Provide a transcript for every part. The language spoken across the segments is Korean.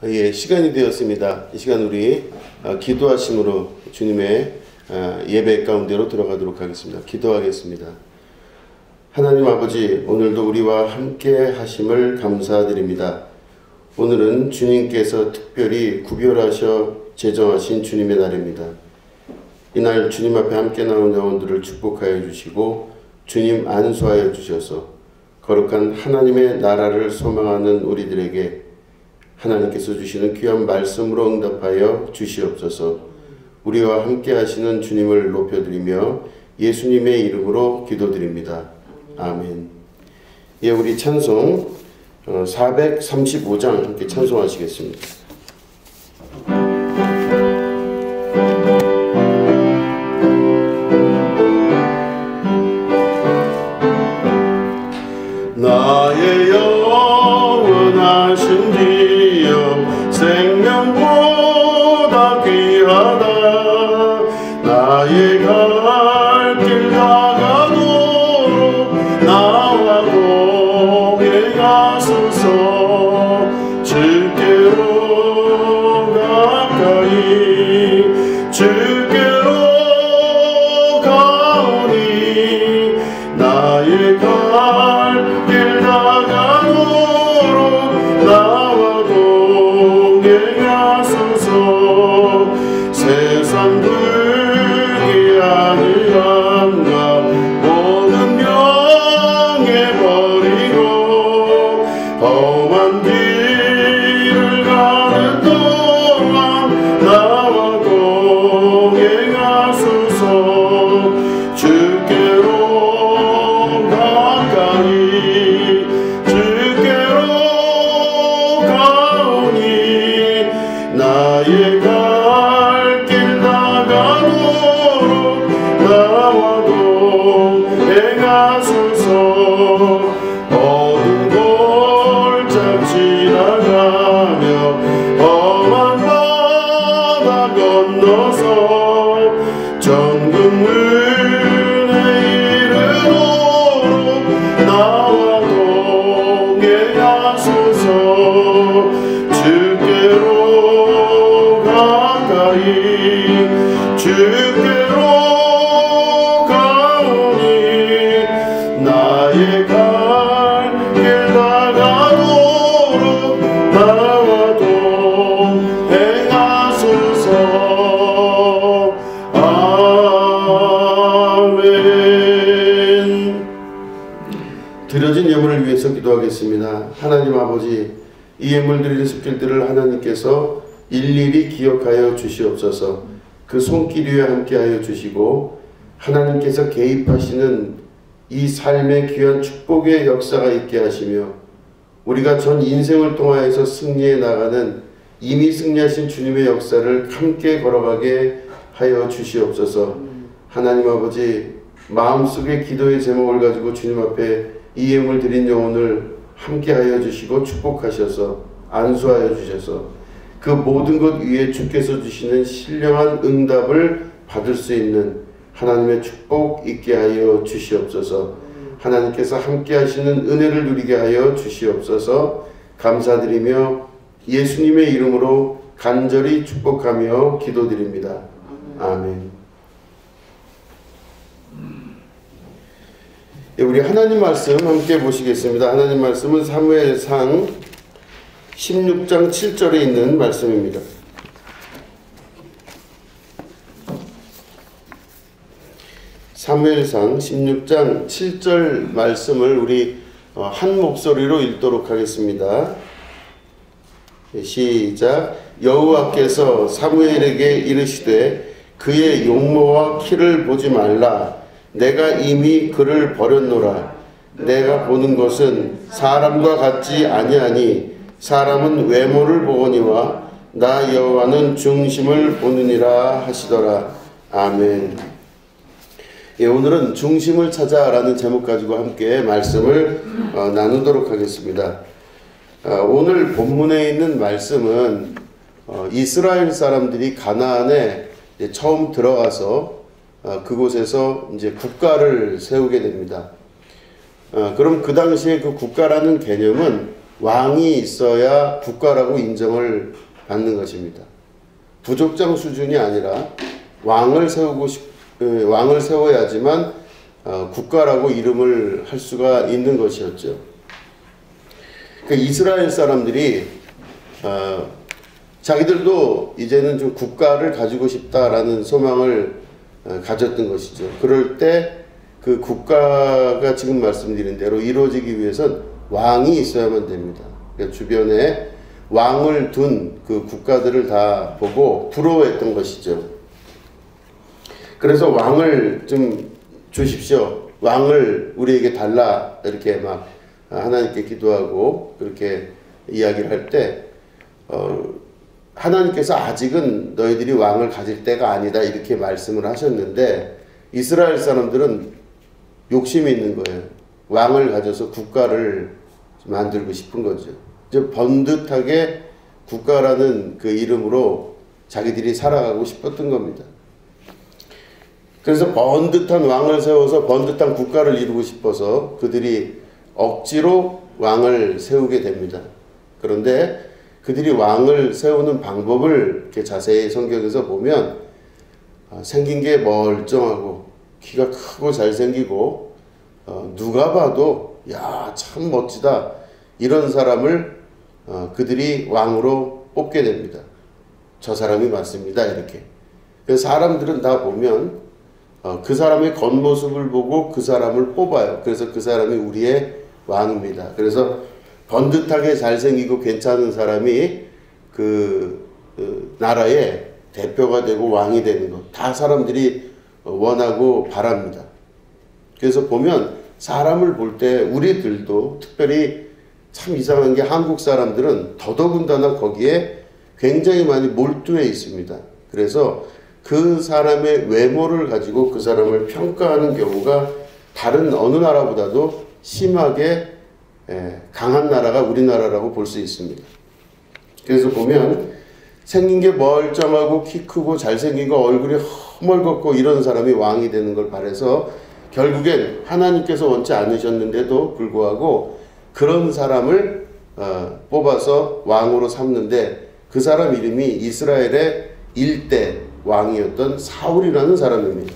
예, 시간이 되었습니다. 이 시간 우리 기도하심으로 주님의 예배 가운데로 들어가도록 하겠습니다. 기도하겠습니다. 하나님 아버지, 오늘도 우리와 함께 하심을 감사드립니다. 오늘은 주님께서 특별히 구별하셔 제정하신 주님의 날입니다. 이날 주님 앞에 함께 나온 영혼들을 축복하여 주시고 주님 안수하여 주셔서 거룩한 하나님의 나라를 소망하는 우리들에게 하나님께서 주시는 귀한 말씀으로 응답하여 주시옵소서. 우리와 함께 하시는 주님을 높여드리며 예수님의 이름으로 기도드립니다. 아멘. 예, 우리 찬송 435장 함께 찬송하시겠습니다. 나의 영원하신 주여 생명보다 귀하다. 나의 갈 길 나가도록 나와 동행하소서. 주께로 가까이 주께로 가오니 나의 갈 길 나가도록 나와 동행하소서. 세상 불기 아니란가 모든 명예 버리고 험한 길을 가는 동안 나와 동행하소서. 주께로 가까이 주께로 가오니 나의 갈 길 나가도록 나와 동행하소서. 어두운 골짝 지나가며 험한 바다 건너서 정금문에 이르도록 나와 동행하소서. 주께로 가까이 주께로 가오니 나의 갈 길 나가도록 나와 동행하소서. 아멘. 드려진 예물을 위해서 기도하겠습니다. 하나님 아버지, 이 예물 드리는 습길들을 하나님께서 일일이 기억하여 주시옵소서. 그 손길 위에 함께하여 주시고 하나님께서 개입하시는 이 삶의 귀한 축복의 역사가 있게 하시며 우리가 전 인생을 통하여서 승리해 나가는 이미 승리하신 주님의 역사를 함께 걸어가게 하여 주시옵소서. 하나님 아버지, 마음속의 기도의 제목을 가지고 주님 앞에 이 예물 드린 영혼을 함께하여 주시고 축복하셔서 안수하여 주셔서 그 모든 것 위에 주께서 주시는 신령한 응답을 받을 수 있는 하나님의 축복 있게 하여 주시옵소서. 하나님께서 함께 하시는 은혜를 누리게 하여 주시옵소서. 감사드리며 예수님의 이름으로 간절히 축복하며 기도드립니다. 아멘. 우리 하나님 말씀 함께 보시겠습니다. 하나님 말씀은 사무엘상 16장 7절에 있는 말씀입니다. 사무엘상 16장 7절 말씀을 우리 한 목소리로 읽도록 하겠습니다. 시작. 여호와께서 사무엘에게 이르시되 그의 용모와 키를 보지 말라. 내가 이미 그를 버렸노라. 내가 보는 것은 사람과 같지 아니하니 사람은 외모를 보거니와 나 여호와는 중심을 보느니라 하시더라. 아멘. 예, 오늘은 중심을 찾아라는 제목 가지고 함께 말씀을 나누도록 하겠습니다. 오늘 본문에 있는 말씀은 이스라엘 사람들이 가나안에 처음 들어가서 그곳에서 이제 국가를 세우게 됩니다. 그럼 그 당시에 그 국가라는 개념은 왕이 있어야 국가라고 인정을 받는 것입니다. 부족장 수준이 아니라 왕을 세워야지만 국가라고 이름을 할 수가 있는 것이었죠. 그 이스라엘 사람들이 자기들도 이제는 좀 국가를 가지고 싶다라는 소망을 가졌던 것이죠. 그럴 때 그 국가가 지금 말씀드린 대로 이루어지기 위해선 왕이 있어야만 됩니다. 그러니까 주변에 왕을 둔 그 국가들을 다 보고 부러워했던 것이죠. 그래서 왕을 좀 주십시오. 왕을 우리에게 달라. 이렇게 막 하나님께 기도하고 그렇게 이야기를 할 때 하나님께서 아직은 너희들이 왕을 가질 때가 아니다. 이렇게 말씀을 하셨는데 이스라엘 사람들은 욕심이 있는 거예요. 왕을 가져서 국가를 만들고 싶은 거죠. 이제 번듯하게 국가라는 그 이름으로 자기들이 살아가고 싶었던 겁니다. 그래서 번듯한 왕을 세워서 번듯한 국가를 이루고 싶어서 그들이 억지로 왕을 세우게 됩니다. 그런데 그들이 왕을 세우는 방법을 이렇게 자세히 성경에서 보면 생긴 게 멀쩡하고 키가 크고 잘생기고 누가 봐도 야, 참 멋지다 이런 사람을 그들이 왕으로 뽑게 됩니다. 저 사람이 맞습니다. 이렇게. 그래서 사람들은 다 보면 그 사람의 겉모습을 보고 그 사람을 뽑아요. 그래서 그 사람이 우리의 왕입니다. 그래서 번듯하게 잘생기고 괜찮은 사람이 그 나라의 대표가 되고 왕이 되는 것. 다 사람들이 원하고 바랍니다. 그래서 보면 사람을 볼 때 우리들도 특별히 참 이상한 게 한국 사람들은 더더군다나 거기에 굉장히 많이 몰두해 있습니다. 그래서 그 사람의 외모를 가지고 그 사람을 평가하는 경우가 다른 어느 나라보다도 심하게 강한 나라가 우리나라라고 볼 수 있습니다. 그래서 보면 생긴 게 멀쩡하고 키 크고 잘생기고 얼굴이 허멀겋고 이런 사람이 왕이 되는 걸 바라서 결국엔 하나님께서 원치 않으셨는데도 불구하고 그런 사람을 뽑아서 왕으로 삼는데 그 사람 이름이 이스라엘의 일대 왕이었던 사울이라는 사람입니다.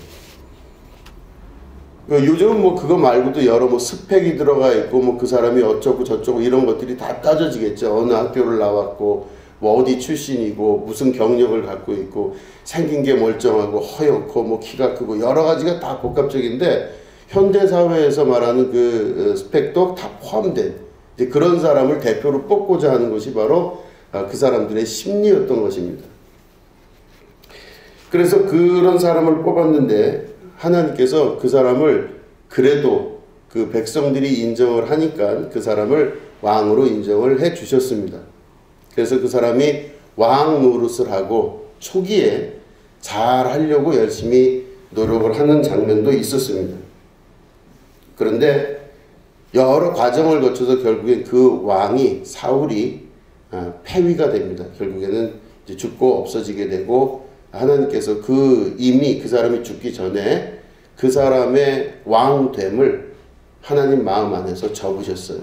요즘은 뭐 그거 말고도 여러 뭐 스펙이 들어가 있고 뭐 그 사람이 어쩌고 저쩌고 이런 것들이 다 따져지겠죠. 어느 학교를 나왔고 뭐 어디 출신이고 무슨 경력을 갖고 있고 생긴 게 멀쩡하고 허옇고 뭐 키가 크고 여러 가지가 다 복합적인데 현대 사회에서 말하는 그 스펙도 다 포함된 이제 그런 사람을 대표로 뽑고자 하는 것이 바로 그 사람들의 심리였던 것입니다. 그래서 그런 사람을 뽑았는데 하나님께서 그 사람을 그래도 그 백성들이 인정을 하니까 그 사람을 왕으로 인정을 해 주셨습니다. 그래서 그 사람이 왕 노릇을 하고 초기에 잘 하려고 열심히 노력을 하는 장면도 있었습니다. 그런데 여러 과정을 거쳐서 결국엔 그 왕이 사울이 폐위가 됩니다. 결국에는 이제 죽고 없어지게 되고 하나님께서 이미 그 사람이 죽기 전에 그 사람의 왕됨을 하나님 마음 안에서 접으셨어요.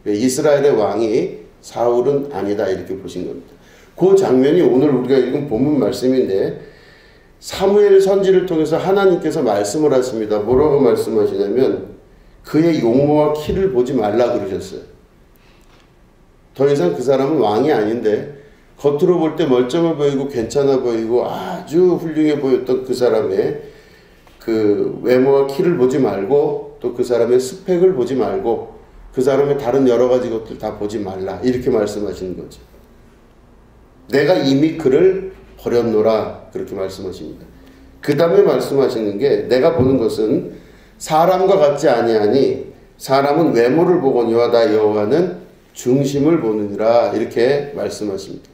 이스라엘의 왕이 사울은 아니다 이렇게 보신 겁니다. 그 장면이 오늘 우리가 읽은 본문 말씀인데 사무엘 선지를 통해서 하나님께서 말씀을 하십니다. 뭐라고 말씀하시냐면 그의 용모와 키를 보지 말라 그러셨어요. 더 이상 그 사람은 왕이 아닌데 겉으로 볼 때 멀쩡해 보이고 괜찮아 보이고 아주 훌륭해 보였던 그 사람의 그 외모와 키를 보지 말고 또 그 사람의 스펙을 보지 말고 그 사람의 다른 여러 가지 것들 다 보지 말라 이렇게 말씀하시는 거죠. 내가 이미 그를 버렸노라 그렇게 말씀하십니다. 그 다음에 말씀하시는 게 내가 보는 것은 사람과 같지 아니하니 사람은 외모를 보거니와 나 여호와는 중심을 보느니라 이렇게 말씀하십니다.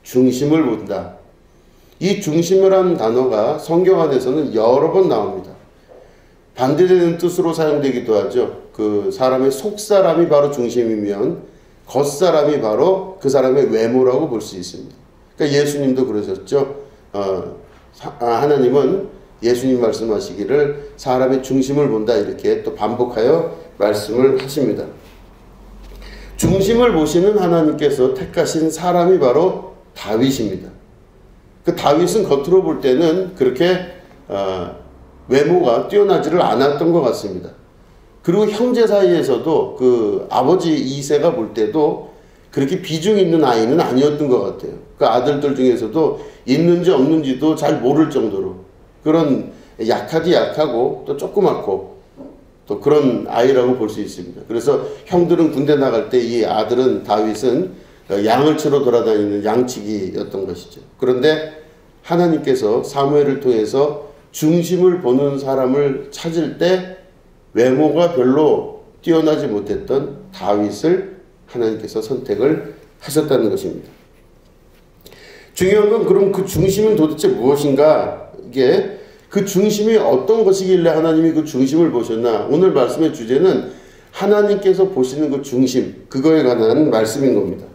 중심을 본다. 이 중심이라는 단어가 성경 안에서는 여러 번 나옵니다. 반대되는 뜻으로 사용되기도 하죠. 그 사람의 속사람이 바로 중심이면 겉사람이 바로 그 사람의 외모라고 볼 수 있습니다. 그러니까 예수님도 그러셨죠. 하나님은 예수님 말씀하시기를 사람의 중심을 본다 이렇게 또 반복하여 말씀을 하십니다. 중심을 보시는 하나님께서 택하신 사람이 바로 다윗입니다. 그 다윗은 겉으로 볼 때는 그렇게 외모가 뛰어나지를 않았던 것 같습니다. 그리고 형제 사이에서도 그 아버지 이새가 볼 때도 그렇게 비중 있는 아이는 아니었던 것 같아요. 그 아들들 중에서도 있는지 없는지도 잘 모를 정도로 그런 약하디 약하고 또 조그맣고 또 그런 아이라고 볼 수 있습니다. 그래서 형들은 군대 나갈 때 이 아들은 다윗은 양을 치러 돌아다니는 양치기였던 것이죠. 그런데 하나님께서 사무엘을 통해서 중심을 보는 사람을 찾을 때 외모가 별로 뛰어나지 못했던 다윗을 하나님께서 선택을 하셨다는 것입니다. 중요한 건 그럼 그 중심은 도대체 무엇인가? 이게 그 중심이 어떤 것이길래 하나님이 그 중심을 보셨나? 오늘 말씀의 주제는 하나님께서 보시는 그 중심, 그거에 관한 말씀인 겁니다.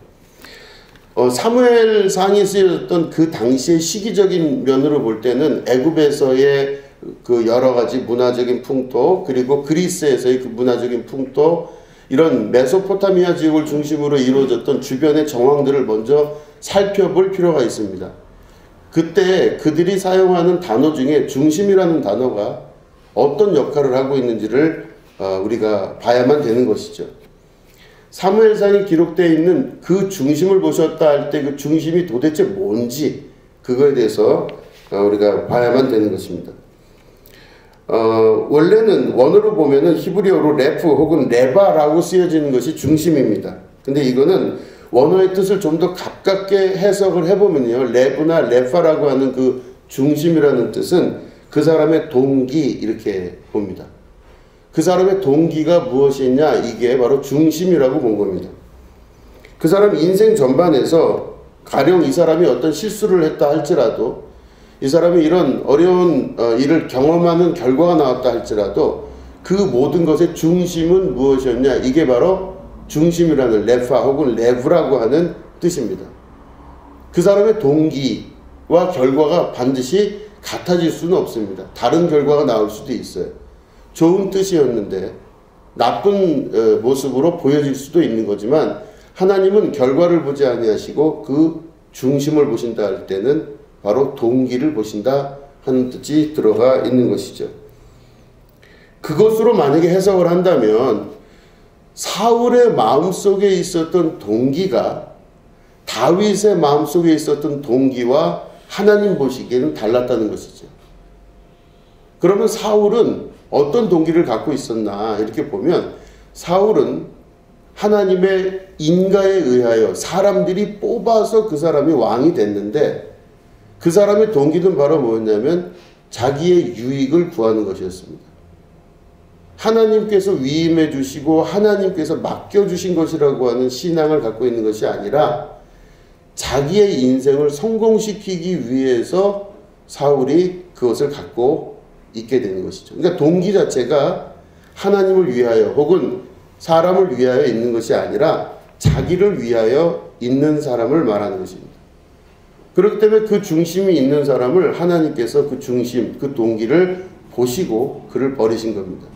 사무엘상이 쓰여졌던 그 당시의 시기적인 면으로 볼 때는 애굽에서의 그 여러 가지 문화적인 풍토, 그리고 그리스에서의 그 문화적인 풍토, 이런 메소포타미아 지역을 중심으로 이루어졌던 주변의 정황들을 먼저 살펴볼 필요가 있습니다. 그때 그들이 사용하는 단어 중에 중심이라는 단어가 어떤 역할을 하고 있는지를 우리가 봐야만 되는 것이죠. 사무엘상이 기록되어 있는 그 중심을 보셨다 할 때 그 중심이 도대체 뭔지 그거에 대해서 우리가 봐야만 되는 것입니다. 원래는 원어로 보면은 히브리어로 레프 혹은 레바라고 쓰여지는 것이 중심입니다. 근데 이거는 원어의 뜻을 좀 더 가깝게 해석을 해보면요, 레브나 레파라고 하는 그 중심이라는 뜻은 그 사람의 동기 이렇게 봅니다. 그 사람의 동기가 무엇이냐, 이게 바로 중심이라고 본 겁니다. 그 사람 인생 전반에서 가령 이 사람이 어떤 실수를 했다 할지라도, 이 사람이 이런 어려운 일을 경험하는 결과가 나왔다 할지라도 그 모든 것의 중심은 무엇이었냐, 이게 바로 중심이라는 레파 혹은 레브라고 하는 뜻입니다. 그 사람의 동기와 결과가 반드시 같아질 수는 없습니다. 다른 결과가 나올 수도 있어요. 좋은 뜻이었는데 나쁜 모습으로 보여질 수도 있는 거지만 하나님은 결과를 보지 아니하시고 그 중심을 보신다 할 때는 바로 동기를 보신다 하는 뜻이 들어가 있는 것이죠. 그것으로 만약에 해석을 한다면 사울의 마음속에 있었던 동기가 다윗의 마음속에 있었던 동기와 하나님 보시기에는 달랐다는 것이죠. 그러면 사울은 어떤 동기를 갖고 있었나 이렇게 보면 사울은 하나님의 인가에 의하여 사람들이 뽑아서 그 사람이 왕이 됐는데 그 사람의 동기는 바로 뭐였냐면 자기의 유익을 구하는 것이었습니다. 하나님께서 위임해 주시고 하나님께서 맡겨주신 것이라고 하는 신앙을 갖고 있는 것이 아니라 자기의 인생을 성공시키기 위해서 사울이 그것을 갖고 있게 되는 것이죠. 그러니까 동기 자체가 하나님을 위하여 혹은 사람을 위하여 있는 것이 아니라 자기를 위하여 있는 사람을 말하는 것입니다. 그렇기 때문에 그 중심이 있는 사람을 하나님께서 그 중심, 그 동기를 보시고 그를 버리신 겁니다.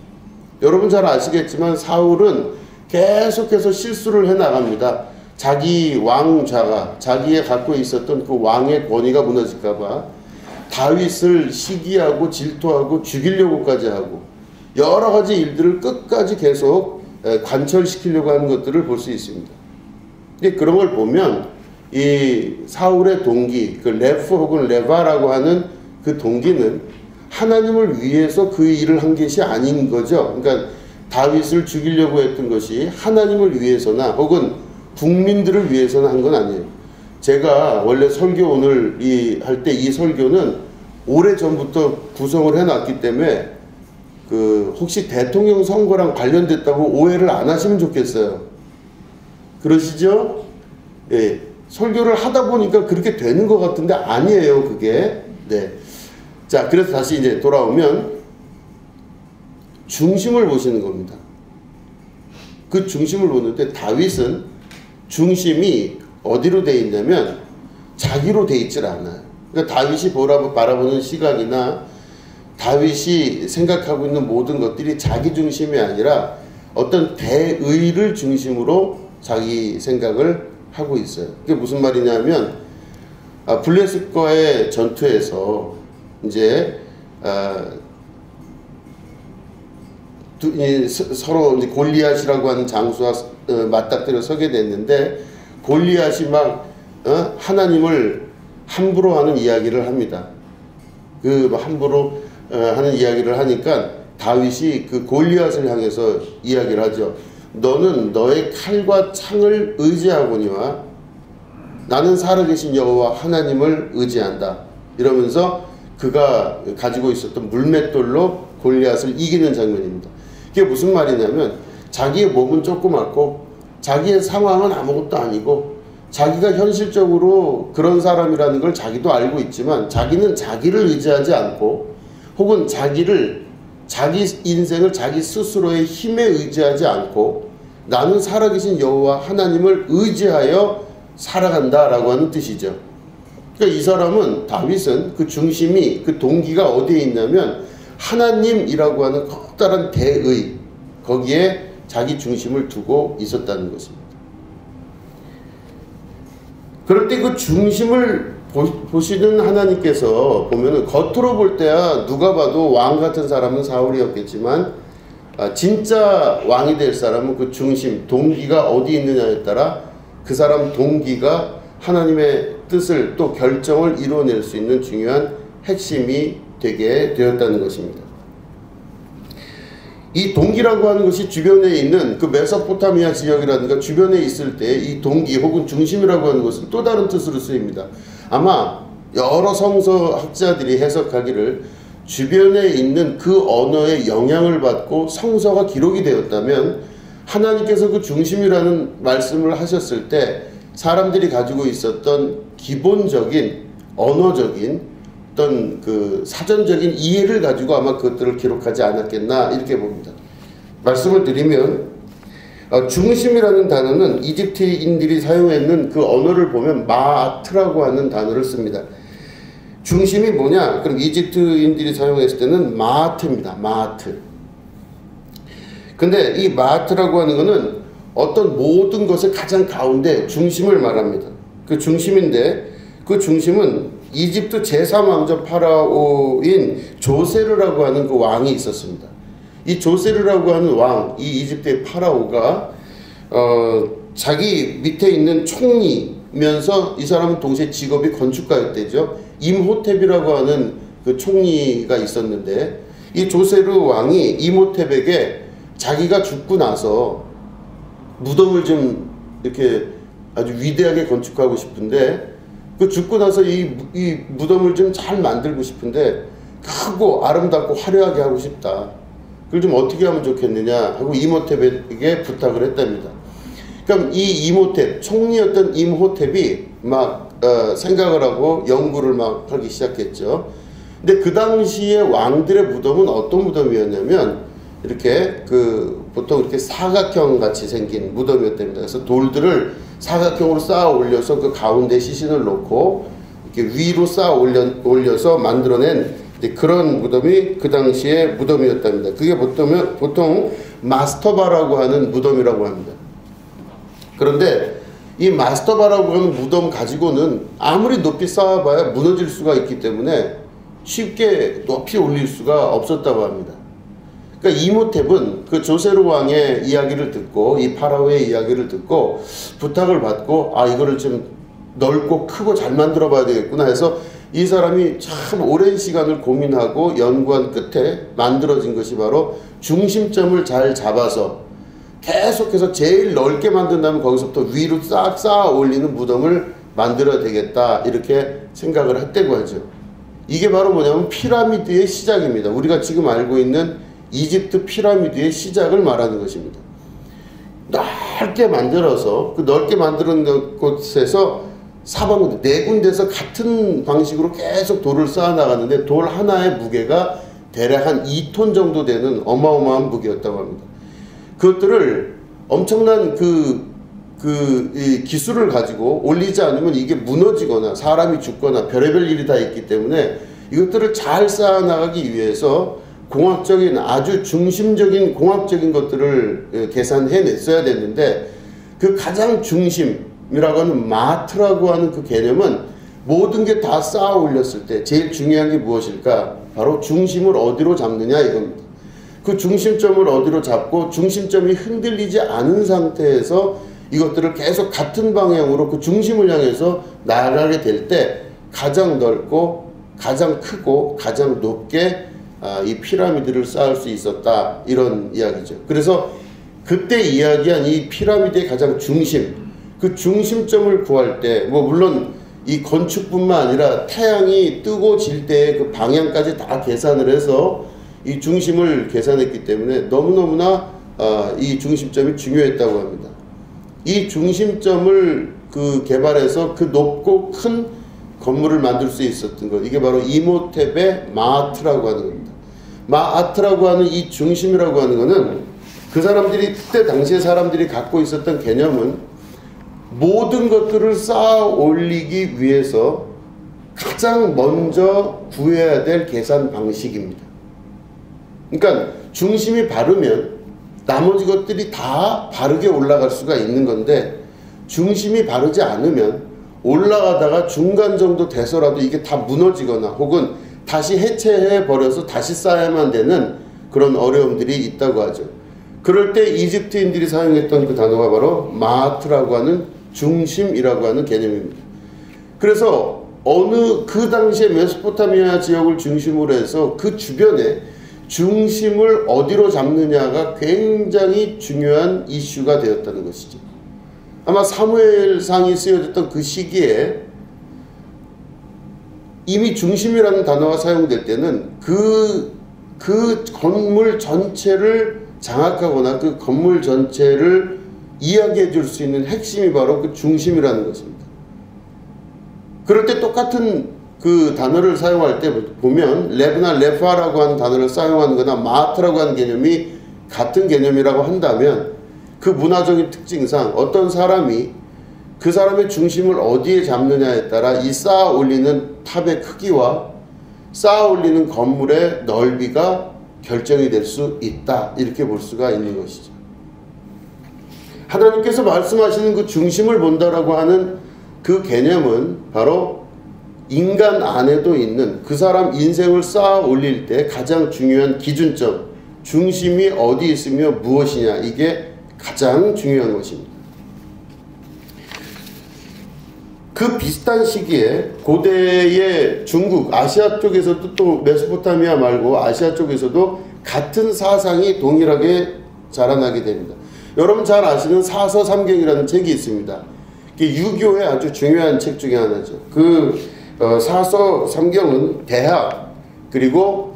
여러분 잘 아시겠지만 사울은 계속해서 실수를 해나갑니다. 자기 왕좌가 자기가 갖고 있었던 그 왕의 권위가 무너질까봐 다윗을 시기하고 질투하고 죽이려고까지 하고 여러 가지 일들을 끝까지 계속 관철시키려고 하는 것들을 볼 수 있습니다. 근데 그런 걸 보면 이 사울의 동기, 그 레프 혹은 레바라고 하는 그 동기는 하나님을 위해서 그 일을 한 것이 아닌 거죠. 그러니까 다윗을 죽이려고 했던 것이 하나님을 위해서나 혹은 국민들을 위해서나 한 건 아니에요. 제가 원래 설교 오늘 할 때 이 설교는 오래전부터 구성을 해놨기 때문에 그 혹시 대통령 선거랑 관련됐다고 오해를 안 하시면 좋겠어요. 그러시죠? 예. 설교를 하다 보니까 그렇게 되는 것 같은데 아니에요, 그게. 네. 자, 그래서 다시 이제 돌아오면 중심을 보시는 겁니다. 그 중심을 보는데 다윗은 중심이 어디로 돼 있냐면 자기로 돼 있질 않아요. 그러니까 다윗이 바라보는 시각이나 다윗이 생각하고 있는 모든 것들이 자기 중심이 아니라 어떤 대의를 중심으로 자기 생각을 하고 있어요. 그게 무슨 말이냐면 블레셋과의 전투에서 이제 서로 이제 골리앗이라고 하는 장수와 맞닥뜨려 서게 됐는데 골리앗이 막 하나님을 함부로 하는 이야기를 합니다. 그 함부로 하는 이야기를 하니까 다윗이 그 골리앗을 향해서 이야기를 하죠. 너는 너의 칼과 창을 의지하거니와 나는 살아계신 여호와 하나님을 의지한다. 이러면서 그가 가지고 있었던 물맷돌로 골리앗을 이기는 장면입니다. 그게 무슨 말이냐면 자기의 몸은 조그맣고 자기의 상황은 아무것도 아니고 자기가 현실적으로 그런 사람이라는 걸 자기도 알고 있지만 자기는 자기를 의지하지 않고 혹은 자기 인생을 자기 스스로의 힘에 의지하지 않고 나는 살아계신 여호와 하나님을 의지하여 살아간다라고 하는 뜻이죠. 그러니까 이 사람은 다윗은 그 중심이 그 동기가 어디에 있냐면 하나님이라고 하는 커다란 대의 거기에 자기 중심을 두고 있었다는 것입니다. 그럴 때 그 중심을 보시는 하나님께서 보면은 겉으로 볼 때야 누가 봐도 왕 같은 사람은 사울이었겠지만 진짜 왕이 될 사람은 그 중심, 동기가 어디 있느냐에 따라 그 사람 동기가 하나님의 뜻을 또 결정을 이루어낼 수 있는 중요한 핵심이 되게 되었다는 것입니다. 이 동기라고 하는 것이 주변에 있는 그 메소포타미아 지역이라든가 주변에 있을 때 이 동기 혹은 중심이라고 하는 것은 또 다른 뜻으로 쓰입니다. 아마 여러 성서학자들이 해석하기를 주변에 있는 그 언어의 영향을 받고 성서가 기록이 되었다면 하나님께서 그 중심이라는 말씀을 하셨을 때 사람들이 가지고 있었던 기본적인 언어적인 어떤 그 사전적인 이해를 가지고 아마 그것들을 기록하지 않았겠나 이렇게 봅니다. 말씀을 드리면 중심이라는 단어는 이집트인들이 사용했는 그 언어를 보면 마아트라고 하는 단어를 씁니다. 중심이 뭐냐? 그럼 이집트인들이 사용했을 때는 마아트입니다. 마아트. 근데 이 마아트라고 하는 거는 어떤 모든 것의 가장 가운데 중심을 말합니다. 그 중심인데 그 중심은 이집트 제3왕조 파라오인 조세르라고 하는 그 왕이 있었습니다. 이 조세르라고 하는 왕, 이 이집트의 파라오가 자기 밑에 있는 총리면서 이 사람은 동시에 직업이 건축가였대죠. 임호텝이라고 하는 그 총리가 있었는데 이 조세르 왕이 임호텝에게 자기가 죽고 나서 무덤을 좀 이렇게 아주 위대하게 건축하고 싶은데 그 죽고 나서 이 무덤을 좀 잘 만들고 싶은데 크고 아름답고 화려하게 하고 싶다. 그걸 좀 어떻게 하면 좋겠느냐 하고 임호텝에게 부탁을 했답니다. 그럼 이 임호텝, 총리였던 임호텝이 막 생각을 하고 연구를 막 하기 시작했죠. 근데 그 당시에 왕들의 무덤은 어떤 무덤이었냐면 이렇게 보통 이렇게 사각형 같이 생긴 무덤이었답니다. 그래서 돌들을 사각형으로 쌓아 올려서 그 가운데 시신을 놓고 이렇게 위로 쌓아 올려서 만들어낸 그런 무덤이 그 당시에 무덤이었답니다. 그게 보통 마스터바라고 하는 무덤이라고 합니다. 그런데 이 마스터바라고 하는 무덤 가지고는 아무리 높이 쌓아봐야 무너질 수가 있기 때문에 쉽게 높이 올릴 수가 없었다고 합니다. 그러니까 이모텝은 그 조세르 왕의 이야기를 듣고 이 파라오의 이야기를 듣고 부탁을 받고 이거를 좀 넓고 크고 잘 만들어 봐야 되겠구나 해서 이 사람이 참 오랜 시간을 고민하고 연구한 끝에 만들어진 것이 바로 중심점을 잘 잡아서 계속해서 제일 넓게 만든다면 거기서부터 위로 싹 쌓아 올리는 무덤을 만들어야 되겠다 이렇게 생각을 했다고 하죠. 이게 바로 뭐냐면 피라미드의 시작입니다. 우리가 지금 알고 있는 이집트 피라미드의 시작을 말하는 것입니다. 넓게 만들어서 그 넓게 만드는 곳에서 사방군데 네 군데서 같은 방식으로 계속 돌을 쌓아 나갔는데 돌 하나의 무게가 대략 한 2톤 정도 되는 어마어마한 무게였다고 합니다. 그것들을 엄청난 이 기술을 가지고 올리지 않으면 이게 무너지거나 사람이 죽거나 별의별 일이 다 있기 때문에 이것들을 잘 쌓아 나가기 위해서 공학적인 아주 중심적인 공학적인 것들을 계산해 냈어야 됐는데 그 가장 중심이라고 하는 마트라고 하는 그 개념은 모든 게 다 쌓아 올렸을 때 제일 중요한 게 무엇일까? 바로 중심을 어디로 잡느냐 이겁니다. 그 중심점을 어디로 잡고 중심점이 흔들리지 않은 상태에서 이것들을 계속 같은 방향으로 그 중심을 향해서 나아가게 될 때 가장 넓고 가장 크고 가장 높게 이 피라미드를 쌓을 수 있었다, 이런 이야기죠. 그래서 그때 이야기한 이 피라미드의 가장 중심, 그 중심점을 구할 때 뭐 물론 이 건축뿐만 아니라 태양이 뜨고 질 때의 그 방향까지 다 계산을 해서 이 중심을 계산했기 때문에 너무너무나 이 중심점이 중요했다고 합니다. 이 중심점을 그 개발해서 그 높고 큰 건물을 만들 수 있었던 것, 이게 바로 이모테베 마아트라고 하는 겁니다. 마아트라고 하는 이 중심이라고 하는 것은 그 사람들이 그때 당시에 사람들이 갖고 있었던 개념은 모든 것들을 쌓아 올리기 위해서 가장 먼저 구해야 될 계산 방식입니다. 그러니까 중심이 바르면 나머지 것들이 다 바르게 올라갈 수가 있는 건데, 중심이 바르지 않으면 올라가다가 중간 정도 돼서라도 이게 다 무너지거나 혹은 다시 해체해 버려서 다시 쌓아야만 되는 그런 어려움들이 있다고 하죠. 그럴 때 이집트인들이 사용했던 그 단어가 바로 마아트라고 하는 중심이라고 하는 개념입니다. 그래서 어느 그 당시에 메소포타미아 지역을 중심으로 해서 그 주변에 중심을 어디로 잡느냐가 굉장히 중요한 이슈가 되었다는 것이죠. 아마 사무엘상이 쓰여졌던 그 시기에 이미 중심이라는 단어가 사용될 때는 그 건물 전체를 장악하거나 그 건물 전체를 이야기해 줄 수 있는 핵심이 바로 그 중심이라는 것입니다. 그럴 때 똑같은 그 단어를 사용할 때 보면 레브나 레파라고 하는 단어를 사용하는 거나 마트라고 하는 개념이 같은 개념이라고 한다면 그 문화적인 특징상 어떤 사람이 그 사람의 중심을 어디에 잡느냐에 따라 이 쌓아 올리는 탑의 크기와 쌓아 올리는 건물의 넓이가 결정이 될 수 있다, 이렇게 볼 수가 있는 것이죠. 하나님께서 말씀하시는 그 중심을 본다라고 하는 그 개념은 바로 인간 안에도 있는 그 사람 인생을 쌓아 올릴 때 가장 중요한 기준점, 중심이 어디 있으며 무엇이냐, 이게 가장 중요한 것입니다. 그 비슷한 시기에 고대의 중국, 아시아 쪽에서도 또 메소포타미아 말고 아시아 쪽에서도 같은 사상이 동일하게 자라나게 됩니다. 여러분 잘 아시는 사서삼경이라는 책이 있습니다. 유교의 아주 중요한 책 중에 하나죠. 그 사서삼경은 대학, 그리고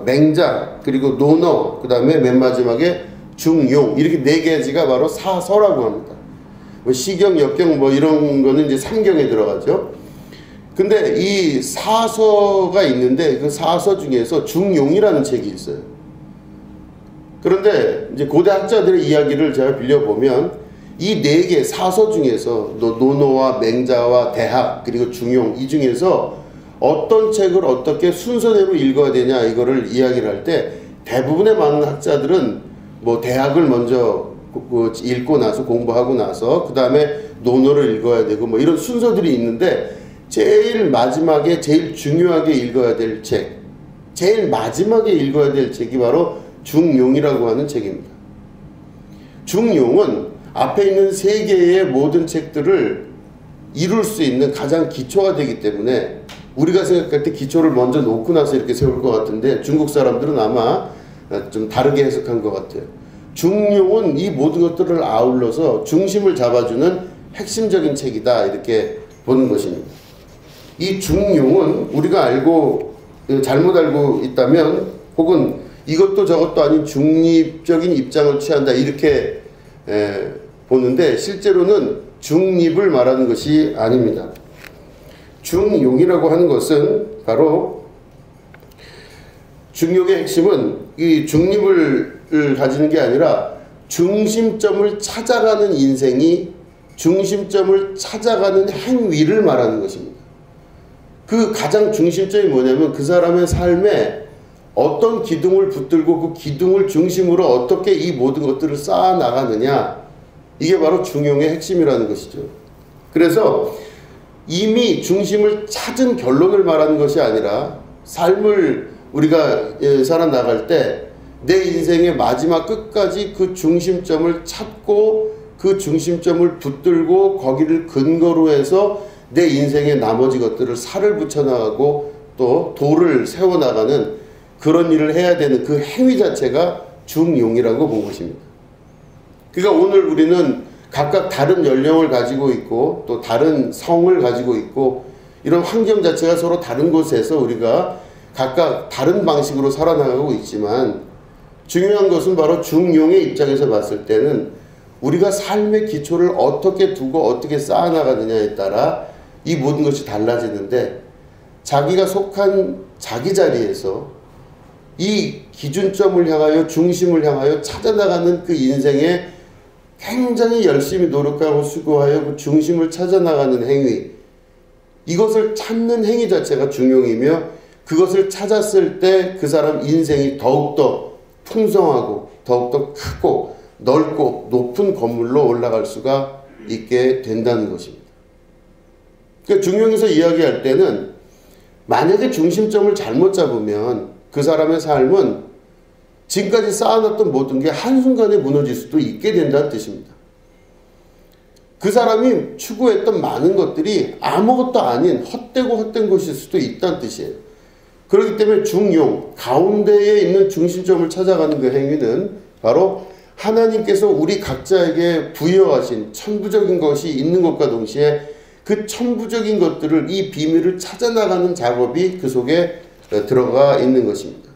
맹자, 그리고 논어, 그 다음에 맨 마지막에 중용, 이렇게 네 가지가 바로 사서라고 합니다. 뭐 시경, 역경 뭐 이런 거는 이제 삼경에 들어가죠. 근데 이 사서가 있는데 그 사서 중에서 중용이라는 책이 있어요. 그런데 이제 고대 학자들의 이야기를 제가 빌려보면 이 네 개 사서 중에서 논어와 맹자와 대학 그리고 중용, 이 중에서 어떤 책을 어떻게 순서대로 읽어야 되냐 이거를 이야기를 할 때 대부분의 많은 학자들은 뭐 대학을 먼저 읽고 나서 공부하고 나서 그 다음에 논어를 읽어야 되고 뭐 이런 순서들이 있는데, 제일 마지막에 제일 중요하게 읽어야 될 책, 제일 마지막에 읽어야 될 책이 바로 중용이라고 하는 책입니다. 중용은 앞에 있는 세 개의 모든 책들을 이룰 수 있는 가장 기초가 되기 때문에 우리가 생각할 때 기초를 먼저 놓고 나서 이렇게 세울 것 같은데 중국 사람들은 아마 좀 다르게 해석한 것 같아요. 중용은 이 모든 것들을 아울러서 중심을 잡아주는 핵심적인 책이다, 이렇게 보는 것입니다. 이 중용은 우리가 잘못 알고 있다면 혹은 이것도 저것도 아닌 중립적인 입장을 취한다, 이렇게 보는데 실제로는 중립을 말하는 것이 아닙니다. 중용이라고 하는 것은 바로 중용의 핵심은 이 중립을 가지는 게 아니라 중심점을 찾아가는 인생이 중심점을 찾아가는 행위를 말하는 것입니다. 그 가장 중심점이 뭐냐면 그 사람의 삶에 어떤 기둥을 붙들고 그 기둥을 중심으로 어떻게 이 모든 것들을 쌓아 나가느냐, 이게 바로 중용의 핵심이라는 것이죠. 그래서 이미 중심을 찾은 결론을 말하는 것이 아니라 삶을 우리가 살아나갈 때 내 인생의 마지막 끝까지 그 중심점을 찾고 그 중심점을 붙들고 거기를 근거로 해서 내 인생의 나머지 것들을 살을 붙여나가고 또 도를 세워나가는 그런 일을 해야 되는 그 행위 자체가 중용이라고 본 것입니다. 그러니까 오늘 우리는 각각 다른 연령을 가지고 있고 또 다른 성을 가지고 있고 이런 환경 자체가 서로 다른 곳에서 우리가 각각 다른 방식으로 살아나가고 있지만 중요한 것은 바로 중용의 입장에서 봤을 때는 우리가 삶의 기초를 어떻게 두고 어떻게 쌓아나가느냐에 따라 이 모든 것이 달라지는데 자기가 속한 자기 자리에서 이 기준점을 향하여 중심을 향하여 찾아나가는 그 인생에 굉장히 열심히 노력하고 수고하여 그 중심을 찾아나가는 행위, 이것을 찾는 행위 자체가 중용이며 그것을 찾았을 때 그 사람 인생이 더욱더 풍성하고 더욱더 크고 넓고 높은 건물로 올라갈 수가 있게 된다는 것입니다. 그러니까 중용에서 이야기할 때는 만약에 중심점을 잘못 잡으면 그 사람의 삶은 지금까지 쌓아놨던 모든 게 한순간에 무너질 수도 있게 된다는 뜻입니다. 그 사람이 추구했던 많은 것들이 아무것도 아닌 헛되고 헛된 것일 수도 있다는 뜻이에요. 그렇기 때문에 중용, 가운데에 있는 중심점을 찾아가는 그 행위는 바로 하나님께서 우리 각자에게 부여하신 천부적인 것이 있는 것과 동시에 그 천부적인 것들을, 이 비밀을 찾아나가는 작업이 그 속에 들어가 있는 것입니다.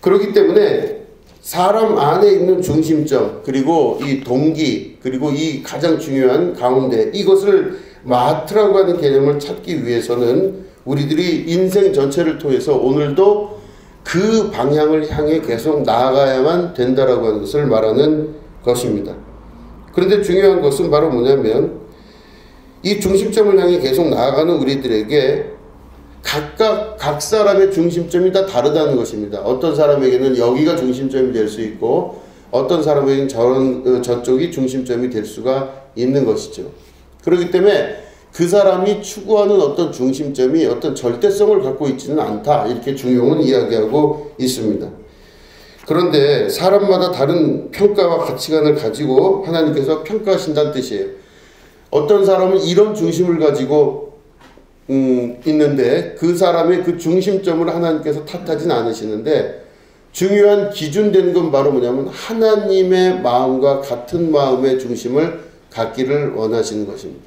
그렇기 때문에 사람 안에 있는 중심점, 그리고 이 동기, 그리고 이 가장 중요한 가운데, 이것을 마트라고 하는 개념을 찾기 위해서는 우리들이 인생 전체를 통해서 오늘도 그 방향을 향해 계속 나아가야만 된다라고 하는 것을 말하는 것입니다. 그런데 중요한 것은 바로 뭐냐면 이 중심점을 향해 계속 나아가는 우리들에게 각각 각 사람의 중심점이 다 다르다는 것입니다. 어떤 사람에게는 여기가 중심점이 될 수 있고 어떤 사람에게는 저쪽이 중심점이 될 수가 있는 것이죠. 그렇기 때문에 그 사람이 추구하는 어떤 중심점이 어떤 절대성을 갖고 있지는 않다, 이렇게 중용은 이야기하고 있습니다. 그런데 사람마다 다른 평가와 가치관을 가지고 하나님께서 평가하신다는 뜻이에요. 어떤 사람은 이런 중심을 가지고 있는데 그 사람의 그 중심점을 하나님께서 탓하진 않으시는데, 중요한 기준되는 건 바로 뭐냐면 하나님의 마음과 같은 마음의 중심을 갖기를 원하시는 것입니다.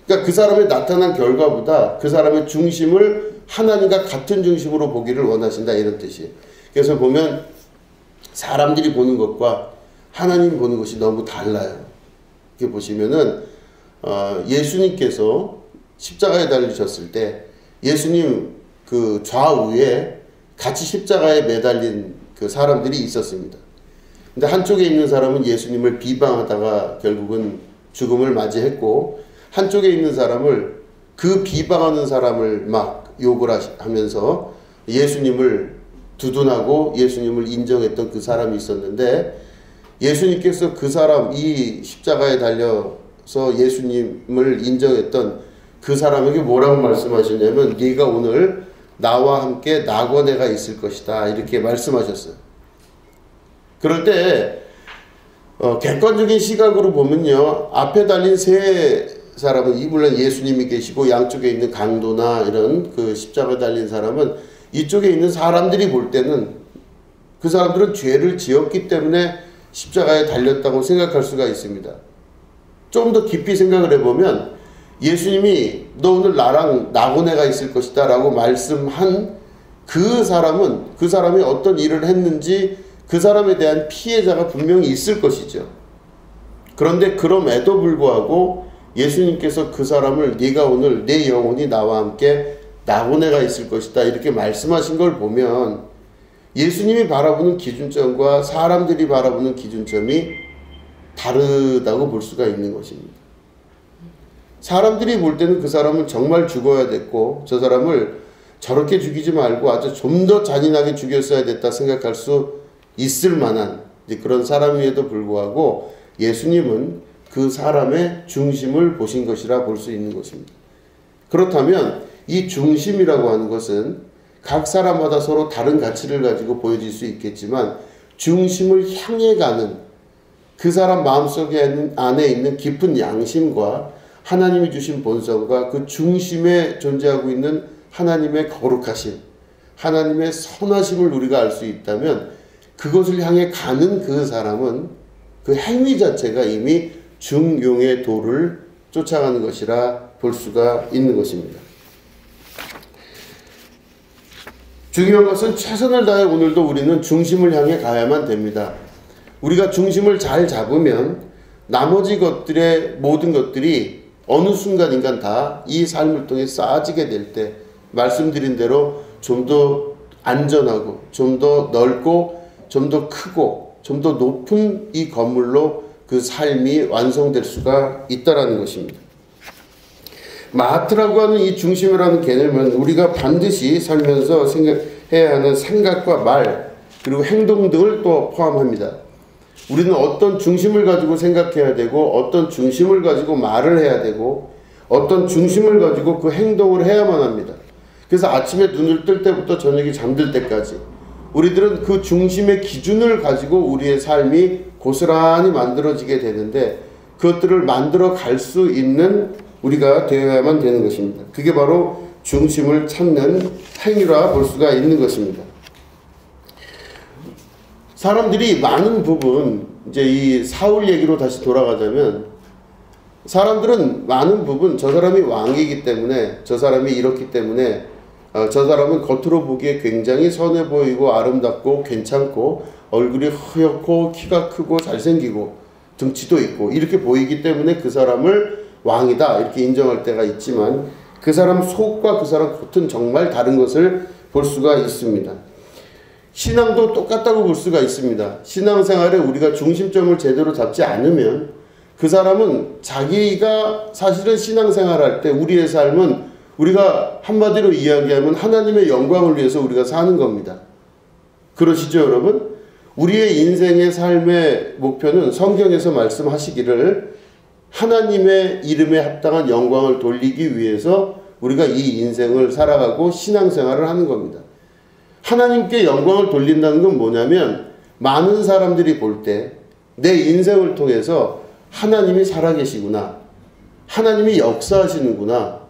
그러니까 그 사람의 나타난 결과보다 그 사람의 중심을 하나님과 같은 중심으로 보기를 원하신다, 이런 뜻이에요. 그래서 보면 사람들이 보는 것과 하나님이 보는 것이 너무 달라요. 이렇게 보시면은 예수님께서 십자가에 달리셨을 때 예수님 그 좌우에 같이 십자가에 매달린 그 사람들이 있었습니다. 근데 한쪽에 있는 사람은 예수님을 비방하다가 결국은 죽음을 맞이했고, 한쪽에 있는 사람을, 그 비방하는 사람을 막 욕을 하면서 예수님을 두둔하고 예수님을 인정했던 그 사람이 있었는데, 예수님께서 그 사람, 이 십자가에 달려서 예수님을 인정했던 그 사람에게 뭐라고 말씀하셨냐면 네가 오늘 나와 함께 낙원에가 있을 것이다, 이렇게 말씀하셨어요. 그럴 때 객관적인 시각으로 보면요, 앞에 달린 세 사람은, 물론 예수님이 계시고 양쪽에 있는 강도나 이런 그 십자가에 달린 사람은, 이쪽에 있는 사람들이 볼 때는 그 사람들은 죄를 지었기 때문에 십자가에 달렸다고 생각할 수가 있습니다. 좀 더 깊이 생각을 해보면 예수님이 너 오늘 나랑 낙원에가 있을 것이다 라고 말씀한 그 사람은, 그 사람이 어떤 일을 했는지 그 사람에 대한 피해자가 분명히 있을 것이죠. 그런데 그럼에도 불구하고 예수님께서 그 사람을 네가 오늘 내 영혼이 나와 함께 낙원에가 있을 것이다, 이렇게 말씀하신 걸 보면 예수님이 바라보는 기준점과 사람들이 바라보는 기준점이 다르다고 볼 수가 있는 것입니다. 사람들이 볼 때는 그 사람은 정말 죽어야 됐고 저 사람을 저렇게 죽이지 말고 아주 좀 더 잔인하게 죽였어야 됐다 생각할 수 있을 만한 그런 사람임에도 불구하고 예수님은 그 사람의 중심을 보신 것이라 볼 수 있는 것입니다. 그렇다면 이 중심이라고 하는 것은 각 사람마다 서로 다른 가치를 가지고 보여질 수 있겠지만 중심을 향해 가는 그 사람 마음속에 안에 있는 깊은 양심과 하나님이 주신 본성과 그 중심에 존재하고 있는 하나님의 거룩하심, 하나님의 선하심을 우리가 알 수 있다면 그것을 향해 가는 그 사람은 그 행위 자체가 이미 중용의 도를 쫓아가는 것이라 볼 수가 있는 것입니다. 중요한 것은 최선을 다해 오늘도 우리는 중심을 향해 가야만 됩니다. 우리가 중심을 잘 잡으면 나머지 것들의 모든 것들이 어느 순간인간 다 이 삶을 통해 쌓아지게 될 때 말씀드린 대로 좀 더 안전하고 좀 더 넓고 좀 더 크고 좀 더 높은 이 건물로 그 삶이 완성될 수가 있다라는 것입니다. 마하트라고 하는 이 중심이라는 개념은 우리가 반드시 살면서 생각해야 하는 생각과 말 그리고 행동 등을 또 포함합니다. 우리는 어떤 중심을 가지고 생각해야 되고 어떤 중심을 가지고 말을 해야 되고 어떤 중심을 가지고 그 행동을 해야만 합니다. 그래서 아침에 눈을 뜰 때부터 저녁에 잠들 때까지 우리들은 그 중심의 기준을 가지고 우리의 삶이 고스란히 만들어지게 되는데 그것들을 만들어 갈 수 있는 우리가 되어야만 되는 것입니다. 그게 바로 중심을 찾는 행위라 볼 수가 있는 것입니다. 사람들이 많은 부분 이제 이 사울 얘기로 다시 돌아가자면 사람들은 많은 부분 저 사람이 왕이기 때문에 저 사람이 이렇기 때문에 저 사람은 겉으로 보기에 굉장히 선해 보이고 아름답고 괜찮고 얼굴이 허옇고 키가 크고 잘생기고 등치도 있고 이렇게 보이기 때문에 그 사람을 왕이다 이렇게 인정할 때가 있지만 그 사람 속과 그 사람 겉은 정말 다른 것을 볼 수가 있습니다. 신앙도 똑같다고 볼 수가 있습니다. 신앙생활에 우리가 중심점을 제대로 잡지 않으면 그 사람은 자기가 사실은 신앙생활할 때 우리의 삶은 우리가 한마디로 이야기하면 하나님의 영광을 위해서 우리가 사는 겁니다. 그러시죠 여러분? 우리의 인생의 삶의 목표는 성경에서 말씀하시기를 하나님의 이름에 합당한 영광을 돌리기 위해서 우리가 이 인생을 살아가고 신앙생활을 하는 겁니다. 하나님께 영광을 돌린다는 건 뭐냐면 많은 사람들이 볼 때 내 인생을 통해서 하나님이 살아계시구나, 하나님이 역사하시는구나,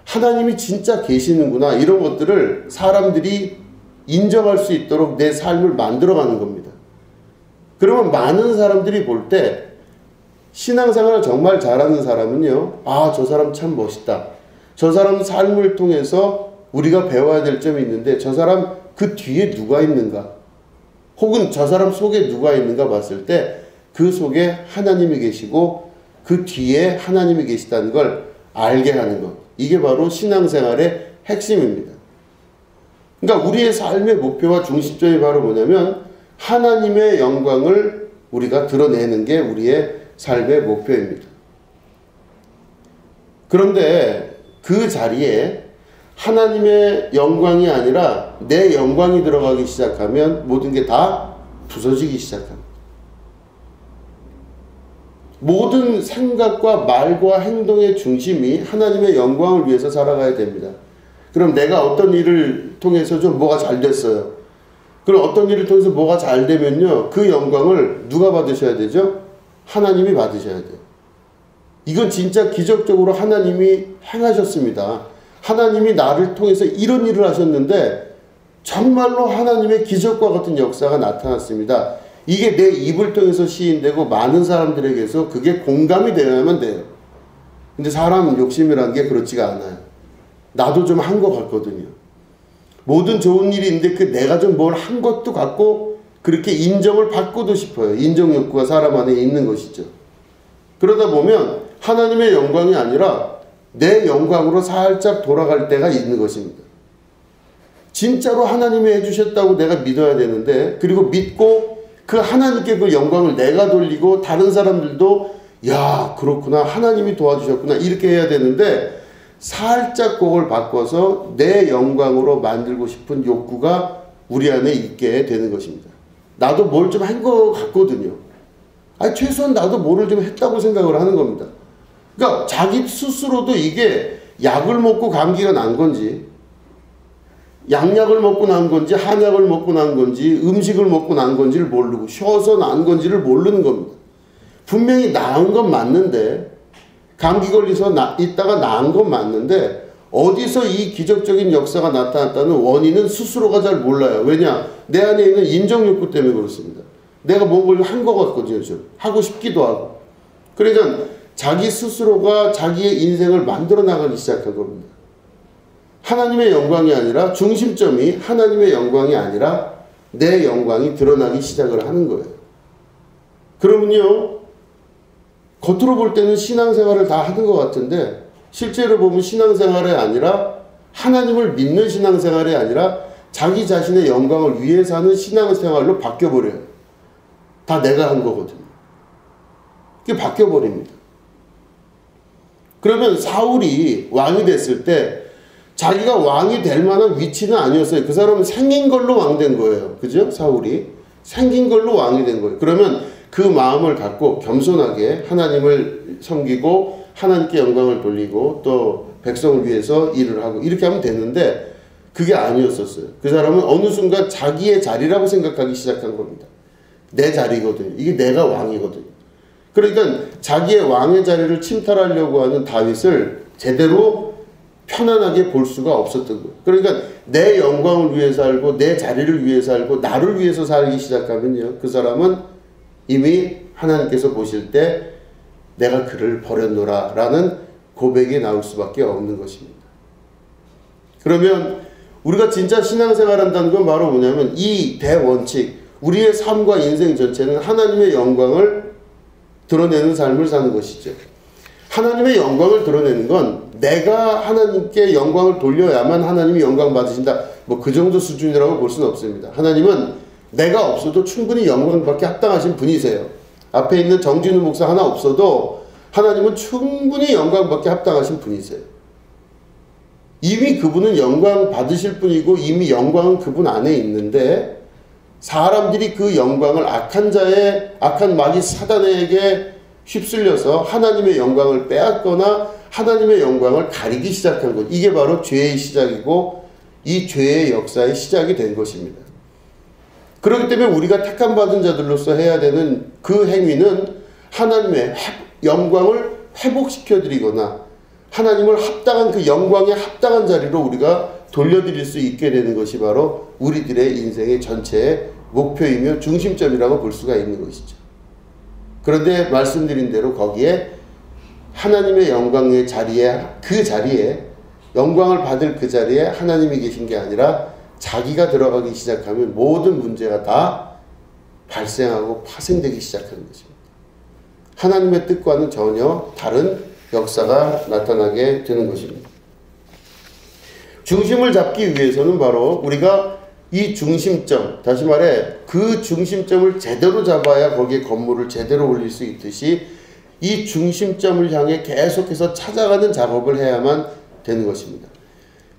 하나님이 진짜 계시는구나 이런 것들을 사람들이 인정할 수 있도록 내 삶을 만들어가는 겁니다. 그러면 많은 사람들이 볼 때 신앙생활을 정말 잘하는 사람은요, 아, 저 사람 참 멋있다. 저 사람 삶을 통해서 우리가 배워야 될 점이 있는데 저 사람 그 뒤에 누가 있는가? 혹은 저 사람 속에 누가 있는가 봤을 때 그 속에 하나님이 계시고 그 뒤에 하나님이 계시다는 걸 알게 하는 것. 이게 바로 신앙생활의 핵심입니다. 그러니까 우리의 삶의 목표와 중심점이 바로 뭐냐면 하나님의 영광을 우리가 드러내는 게 우리의 삶의 목표입니다. 그런데 그 자리에 하나님의 영광이 아니라 내 영광이 들어가기 시작하면 모든 게 다 부서지기 시작합니다. 모든 생각과 말과 행동의 중심이 하나님의 영광을 위해서 살아가야 됩니다. 그럼 내가 어떤 일을 통해서 좀 뭐가 잘 됐어요. 그럼 어떤 일을 통해서 뭐가 잘 되면요, 그 영광을 누가 받으셔야 되죠? 하나님이 받으셔야 돼요. 이건 진짜 기적적으로 하나님이 행하셨습니다. 하나님이 나를 통해서 이런 일을 하셨는데 정말로 하나님의 기적과 같은 역사가 나타났습니다. 이게 내 입을 통해서 시인되고 많은 사람들에게서 그게 공감이 되어야만 돼요. 근데 사람 욕심이라는 게 그렇지가 않아요. 나도 좀 한 것 같거든요. 모든 좋은 일이 있는데 그 내가 좀 뭘 한 것도 같고 그렇게 인정을 받고도 싶어요. 인정 욕구가 사람 안에 있는 것이죠. 그러다 보면 하나님의 영광이 아니라 내 영광으로 살짝 돌아갈 때가 있는 것입니다. 진짜로 하나님이 해주셨다고 내가 믿어야 되는데, 그리고 믿고 그 하나님께 그 영광을 내가 돌리고 다른 사람들도 야, 그렇구나, 하나님이 도와주셨구나 이렇게 해야 되는데, 살짝 그걸 바꿔서 내 영광으로 만들고 싶은 욕구가 우리 안에 있게 되는 것입니다. 나도 뭘 좀 한 것 같거든요. 아니, 최소한 나도 뭐를 좀 했다고 생각을 하는 겁니다. 그러니까 자기 스스로도 이게 약을 먹고 감기가 난 건지, 양약을 먹고 난 건지, 한약을 먹고 난 건지, 음식을 먹고 난 건지를 모르고, 쉬어서 난 건지를 모르는 겁니다. 분명히 나은 건 맞는데, 감기 걸려서 있다가 나은 건 맞는데, 어디서 이 기적적인 역사가 나타났다는 원인은 스스로가 잘 몰라요. 왜냐? 내 안에 있는 인정욕구 때문에 그렇습니다. 내가 뭔가를 한 것 같거든요. 좀 하고 싶기도 하고. 그러니까 자기 스스로가 자기의 인생을 만들어 나가기 시작한 겁니다. 하나님의 영광이 아니라, 중심점이 하나님의 영광이 아니라 내 영광이 드러나기 시작을 하는 거예요. 그러면요, 겉으로 볼 때는 신앙생활을 다 하는 것 같은데, 실제로 보면 신앙생활이 아니라, 하나님을 믿는 신앙생활이 아니라 자기 자신의 영광을 위해서 하는 신앙생활로 바뀌어버려요. 다 내가 한 거거든요. 그게 바뀌어버립니다. 그러면 사울이 왕이 됐을 때 자기가 왕이 될 만한 위치는 아니었어요. 그 사람은 생긴 걸로 왕 된 거예요. 그죠? 사울이 생긴 걸로 왕이 된 거예요. 그러면 그 마음을 갖고 겸손하게 하나님을 섬기고 하나님께 영광을 돌리고 또 백성을 위해서 일을 하고 이렇게 하면 되는데, 그게 아니었었어요. 그 사람은 어느 순간 자기의 자리라고 생각하기 시작한 겁니다. 내 자리거든요. 이게 내가 왕이거든요. 그러니까 자기의 왕의 자리를 침탈하려고 하는 다윗을 제대로 편안하게 볼 수가 없었던 거예요. 그러니까 내 영광을 위해 살고 내 자리를 위해 살고 나를 위해서 살기 시작하면요, 그 사람은 이미 하나님께서 보실 때 내가 그를 버렸노라 라는 고백이 나올 수밖에 없는 것입니다. 그러면 우리가 진짜 신앙생활 한다는 건 바로 뭐냐면 이 대원칙, 우리의 삶과 인생 전체는 하나님의 영광을 드러내는 삶을 사는 것이죠. 하나님의 영광을 드러내는 건 내가 하나님께 영광을 돌려야만 하나님이 영광 받으신다, 뭐 그 정도 수준이라고 볼 수는 없습니다. 하나님은 내가 없어도 충분히 영광받기 합당하신 분이세요. 앞에 있는 정진우 목사 하나 없어도 하나님은 충분히 영광받기 합당하신 분이세요. 이미 그분은 영광 받으실 분이고 이미 영광은 그분 안에 있는데, 사람들이 그 영광을 악한 마귀 사단에게 휩쓸려서 하나님의 영광을 빼앗거나 하나님의 영광을 가리기 시작한 것, 이게 바로 죄의 시작이고 이 죄의 역사의 시작이 된 것입니다. 그렇기 때문에 우리가 택함받은 자들로서 해야 되는 그 행위는 하나님의 영광을 회복시켜드리거나 하나님을 합당한 그 영광에 합당한 자리로 우리가 돌려드릴 수 있게 되는 것이 바로 우리들의 인생의 전체의 목표이며 중심점이라고 볼 수가 있는 것이죠. 그런데 말씀드린 대로 거기에 하나님의 영광의 자리에, 그 자리에 영광을 받을 그 자리에 하나님이 계신 게 아니라 자기가 들어가기 시작하면 모든 문제가 다 발생하고 파생되기 시작하는 것입니다. 하나님의 뜻과는 전혀 다른 역사가 나타나게 되는 것입니다. 중심을 잡기 위해서는 바로 우리가 이 중심점, 다시 말해 그 중심점을 제대로 잡아야 거기에 건물을 제대로 올릴 수 있듯이 이 중심점을 향해 계속해서 찾아가는 작업을 해야만 되는 것입니다.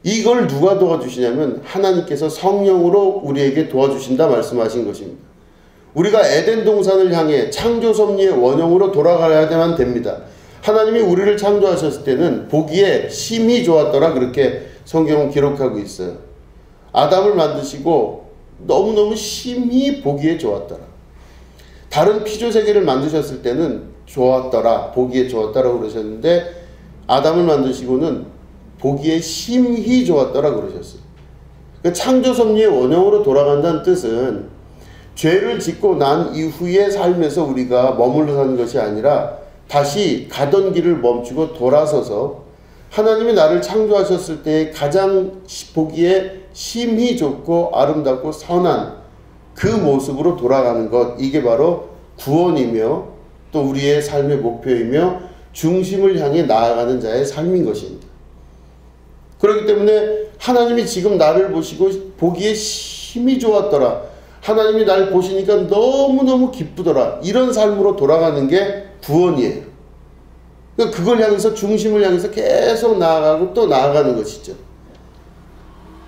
이걸 누가 도와주시냐면 하나님께서 성령으로 우리에게 도와주신다 말씀하신 것입니다. 우리가 에덴 동산을 향해 창조 섭리의 원형으로 돌아가야만 됩니다. 하나님이 우리를 창조하셨을 때는 보기에 심히 좋았더라, 그렇게 성경은 기록하고 있어요. 아담을 만드시고 너무너무 심히 보기에 좋았더라. 다른 피조세계를 만드셨을 때는 좋았더라, 보기에 좋았더라 그러셨는데 아담을 만드시고는 보기에 심히 좋았더라 그러셨어요. 창조 섭리의 원형으로 돌아간다는 뜻은 죄를 짓고 난 이후의 삶에서 우리가 머물러 사는 것이 아니라 다시 가던 길을 멈추고 돌아서서 하나님이 나를 창조하셨을 때 가장 보기에 심히 좋고 아름답고 선한 그 모습으로 돌아가는 것, 이게 바로 구원이며 또 우리의 삶의 목표이며 중심을 향해 나아가는 자의 삶인 것입니다. 그렇기 때문에 하나님이 지금 나를 보시고 보기에 심히 좋았더라, 하나님이 나를 보시니까 너무너무 기쁘더라, 이런 삶으로 돌아가는 게 구원이에요. 그러니까 그걸 향해서, 중심을 향해서 계속 나아가고 또 나아가는 것이죠.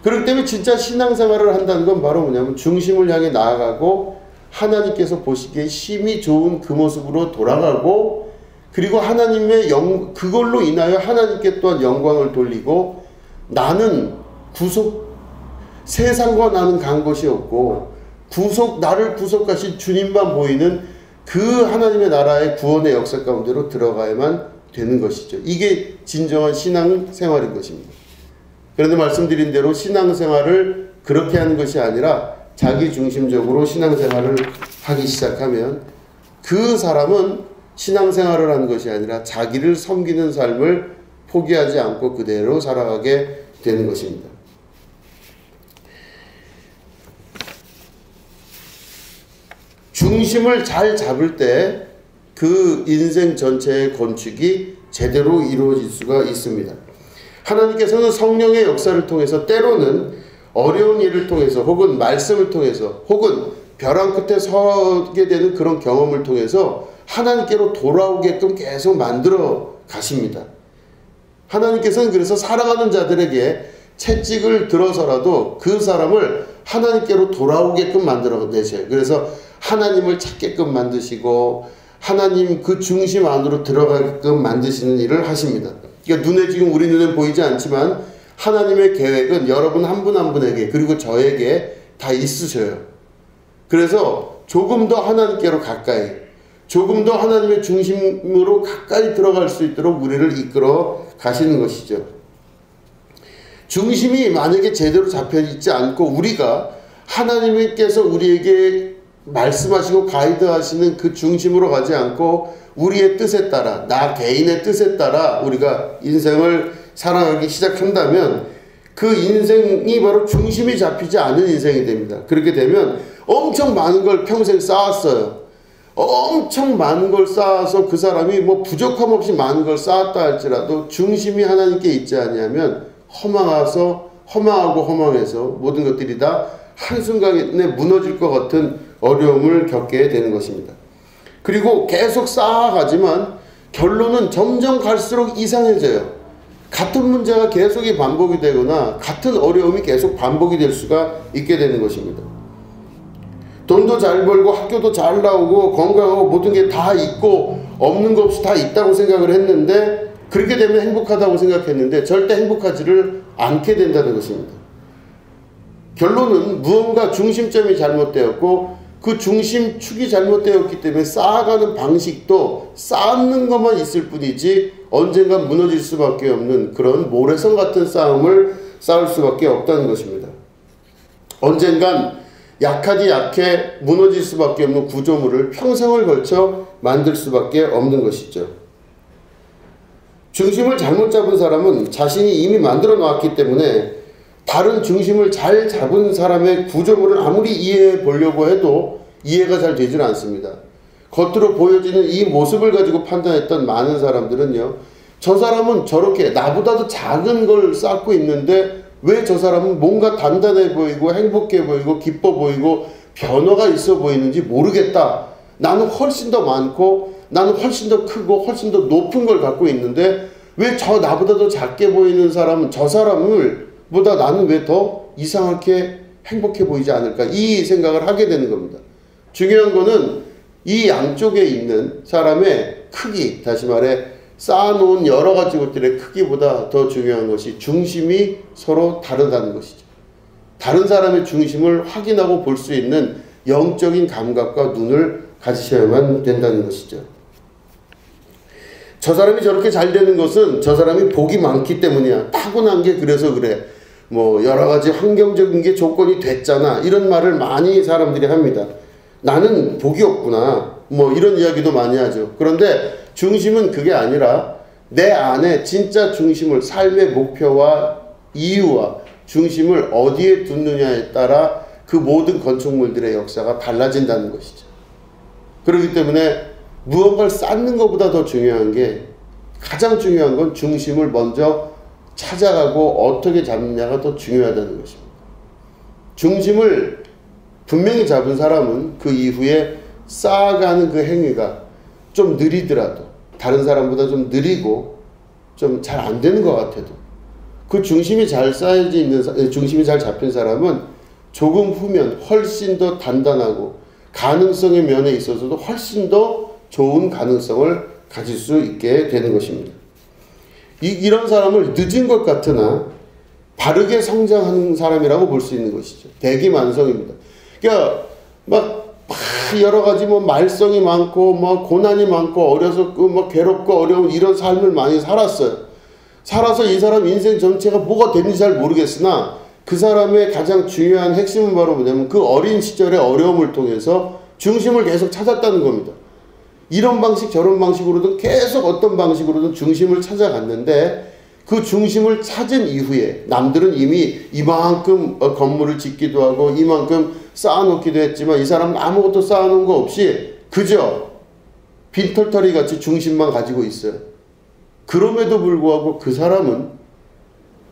그렇기 때문에 진짜 신앙생활을 한다는 건 바로 뭐냐면 중심을 향해 나아가고 하나님께서 보시기에 심히 좋은 그 모습으로 돌아가고, 그리고 하나님의 그걸로 인하여 하나님께 또한 영광을 돌리고, 나는 세상과 나는 간 것이 없고 나를 구속하신 주님만 보이는 그 하나님의 나라의 구원의 역사 가운데로 들어가야만 되는 것이죠. 이게 진정한 신앙생활인 것입니다. 그런데 말씀드린 대로 신앙생활을 그렇게 하는 것이 아니라 자기 중심적으로 신앙생활을 하기 시작하면 그 사람은 신앙생활을 하는 것이 아니라 자기를 섬기는 삶을 포기하지 않고 그대로 살아가게 되는 것입니다. 중심을 잘 잡을 때 그 인생 전체의 건축이 제대로 이루어질 수가 있습니다. 하나님께서는 성령의 역사를 통해서, 때로는 어려운 일을 통해서, 혹은 말씀을 통해서, 혹은 벼랑 끝에 서게 되는 그런 경험을 통해서 하나님께로 돌아오게끔 계속 만들어 가십니다. 하나님께서는 그래서 사랑하는 자들에게 채찍을 들어서라도 그 사람을 하나님께로 돌아오게끔 만들어 내셔요. 그래서 하나님을 찾게끔 만드시고 하나님 그 중심 안으로 들어가게끔 만드시는 일을 하십니다. 그러니까 우리 눈에 보이지 않지만 하나님의 계획은 여러분 한 분 한 분에게, 그리고 저에게 다 있으셔요. 그래서 조금 더 하나님께로 가까이, 조금 더 하나님의 중심으로 가까이 들어갈 수 있도록 우리를 이끌어 가시는 것이죠. 중심이 만약에 제대로 잡혀 있지 않고 우리가 하나님께서 우리에게 말씀하시고 가이드하시는 그 중심으로 가지 않고 우리의 뜻에 따라, 나 개인의 뜻에 따라 우리가 인생을 살아가기 시작한다면 그 인생이 바로 중심이 잡히지 않은 인생이 됩니다. 그렇게 되면 엄청 많은 걸 평생 쌓았어요. 엄청 많은 걸 쌓아서 그 사람이 뭐 부족함 없이 많은 걸 쌓았다 할지라도 중심이 하나님께 있지 아니하면 허망하고 허망해서 모든 것들이 다 한순간에 무너질 것 같은 어려움을 겪게 되는 것입니다. 그리고 계속 쌓아가지만 결론은 점점 갈수록 이상해져요. 같은 문제가 계속이 반복이 되거나 같은 어려움이 계속 반복이 될 수가 있게 되는 것입니다. 돈도 잘 벌고 학교도 잘 나오고 건강하고 모든 게 다 있고 없는 것 없이 다 있다고 생각을 했는데, 그렇게 되면 행복하다고 생각했는데 절대 행복하지를 않게 된다는 것입니다. 결론은 무언가 중심점이 잘못되었고 그 중심축이 잘못되었기 때문에 쌓아가는 방식도 쌓는 것만 있을 뿐이지 언젠간 무너질 수밖에 없는 그런 모래성 같은 싸움을 쌓을 수밖에 없다는 것입니다. 언젠간 약하디 약해 무너질 수밖에 없는 구조물을 평생을 걸쳐 만들 수밖에 없는 것이죠. 중심을 잘못 잡은 사람은 자신이 이미 만들어 놨기 때문에 다른 중심을 잘 잡은 사람의 구조물을 아무리 이해해 보려고 해도 이해가 잘 되질 않습니다. 겉으로 보여지는 이 모습을 가지고 판단했던 많은 사람들은요, 저 사람은 저렇게 나보다도 작은 걸 쌓고 있는데 왜 저 사람은 뭔가 단단해 보이고 행복해 보이고 기뻐 보이고 변화가 있어 보이는지 모르겠다. 나는 훨씬 더 많고 나는 훨씬 더 크고 훨씬 더 높은 걸 갖고 있는데 왜 저 나보다 더 작게 보이는 사람은 저 사람을 보다 나는 왜 더 이상하게 행복해 보이지 않을까, 이 생각을 하게 되는 겁니다. 중요한 거는 이 양쪽에 있는 사람의 크기, 다시 말해 쌓아놓은 여러 가지 것들의 크기보다 더 중요한 것이 중심이 서로 다르다는 것이죠. 다른 사람의 중심을 확인하고 볼 수 있는 영적인 감각과 눈을 가지셔야만 된다는 것이죠. 저 사람이 저렇게 잘 되는 것은 저 사람이 복이 많기 때문이야. 타고난 게 그래서 그래. 뭐 여러 가지 환경적인 게 조건이 됐잖아. 이런 말을 많이 사람들이 합니다. 나는 복이 없구나. 뭐 이런 이야기도 많이 하죠. 그런데 중심은 그게 아니라 내 안에 진짜 중심을, 삶의 목표와 이유와 중심을 어디에 두느냐에 따라 그 모든 건축물들의 역사가 달라진다는 것이죠. 그렇기 때문에 무언가를 쌓는 것보다 더 중요한 게, 가장 중요한 건 중심을 먼저 찾아가고 어떻게 잡느냐가 더 중요하다는 것입니다. 중심을 분명히 잡은 사람은 그 이후에 쌓아가는 그 행위가 좀 느리더라도, 다른 사람보다 좀 느리고 좀 잘 안 되는 것 같아도 그 중심이 잘 중심이 잘 잡힌 사람은 조금 후면 훨씬 더 단단하고 가능성의 면에 있어서도 훨씬 더 좋은 가능성을 가질 수 있게 되는 것입니다. 이런 사람을 늦은 것 같으나 바르게 성장하는 사람이라고 볼 수 있는 것이죠. 대기만성입니다. 그러니까 막 여러 가지 뭐 말썽이 많고 뭐 고난이 많고 어려서 뭐 괴롭고 어려운 이런 삶을 많이 살았어요. 살아서 이 사람 인생 전체가 뭐가 됐는지 잘 모르겠으나 그 사람의 가장 중요한 핵심은 바로 뭐냐면 그 어린 시절의 어려움을 통해서 중심을 계속 찾았다는 겁니다. 이런 방식 저런 방식으로든 계속 어떤 방식으로든 중심을 찾아갔는데 그 중심을 찾은 이후에 남들은 이미 이만큼 건물을 짓기도 하고 이만큼 쌓아놓기도 했지만 이 사람은 아무것도 쌓아놓은 거 없이 그저 빈털터리 같이 중심만 가지고 있어요. 그럼에도 불구하고 그 사람은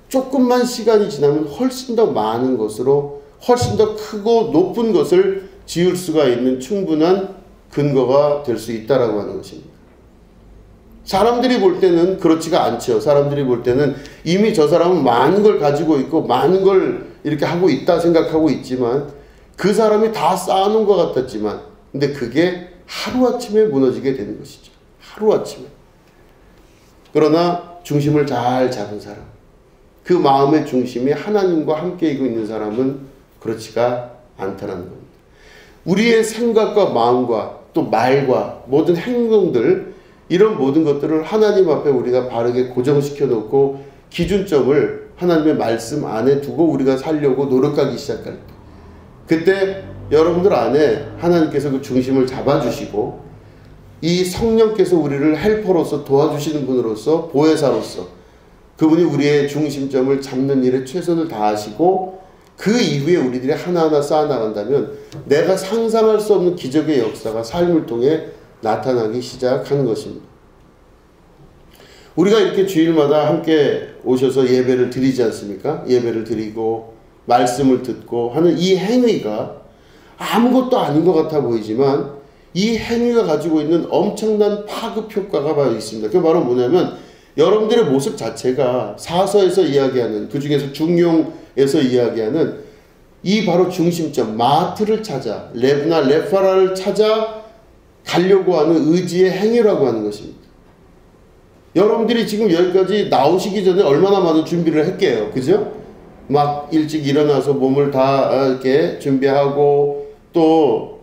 조금만 시간이 지나면 훨씬 더 많은 것으로 훨씬 더 크고 높은 것을 지을 수가 있는 충분한 근거가 될 수 있다라고 하는 것입니다. 사람들이 볼 때는 그렇지가 않죠. 사람들이 볼 때는 이미 저 사람은 많은 걸 가지고 있고 많은 걸 이렇게 하고 있다 생각하고 있지만 그 사람이 다 쌓아놓은 것 같았지만 근데 그게 하루아침에 무너지게 되는 것이죠. 하루아침에. 그러나 중심을 잘 잡은 사람, 그 마음의 중심이 하나님과 함께 있는 사람은 그렇지가 않다는 겁니다. 우리의 생각과 마음과 또 말과 모든 행동들 이런 모든 것들을 하나님 앞에 우리가 바르게 고정시켜 놓고 기준점을 하나님의 말씀 안에 두고 우리가 살려고 노력하기 시작할 때 그때 여러분들 안에 하나님께서 그 중심을 잡아주시고 이 성령께서 우리를 헬퍼로서 도와주시는 분으로서 보혜사로서 그분이 우리의 중심점을 잡는 일에 최선을 다하시고 그 이후에 우리들이 하나하나 쌓아나간다면 내가 상상할 수 없는 기적의 역사가 삶을 통해 나타나기 시작하는 것입니다. 우리가 이렇게 주일마다 함께 오셔서 예배를 드리지 않습니까? 예배를 드리고 말씀을 듣고 하는 이 행위가 아무것도 아닌 것 같아 보이지만 이 행위가 가지고 있는 엄청난 파급 효과가 바로 있습니다. 그게 바로 뭐냐면 여러분들의 모습 자체가 사서에서 이야기하는 그 중에서 중용에서 이야기하는 이 바로 중심점 마트를 찾아 레브나 레파라를 찾아 가려고 하는 의지의 행위라고 하는 것입니다. 여러분들이 지금 여기까지 나오시기 전에 얼마나 많은 준비를 했게요. 그죠? 막 일찍 일어나서 몸을 다 이렇게 준비하고 또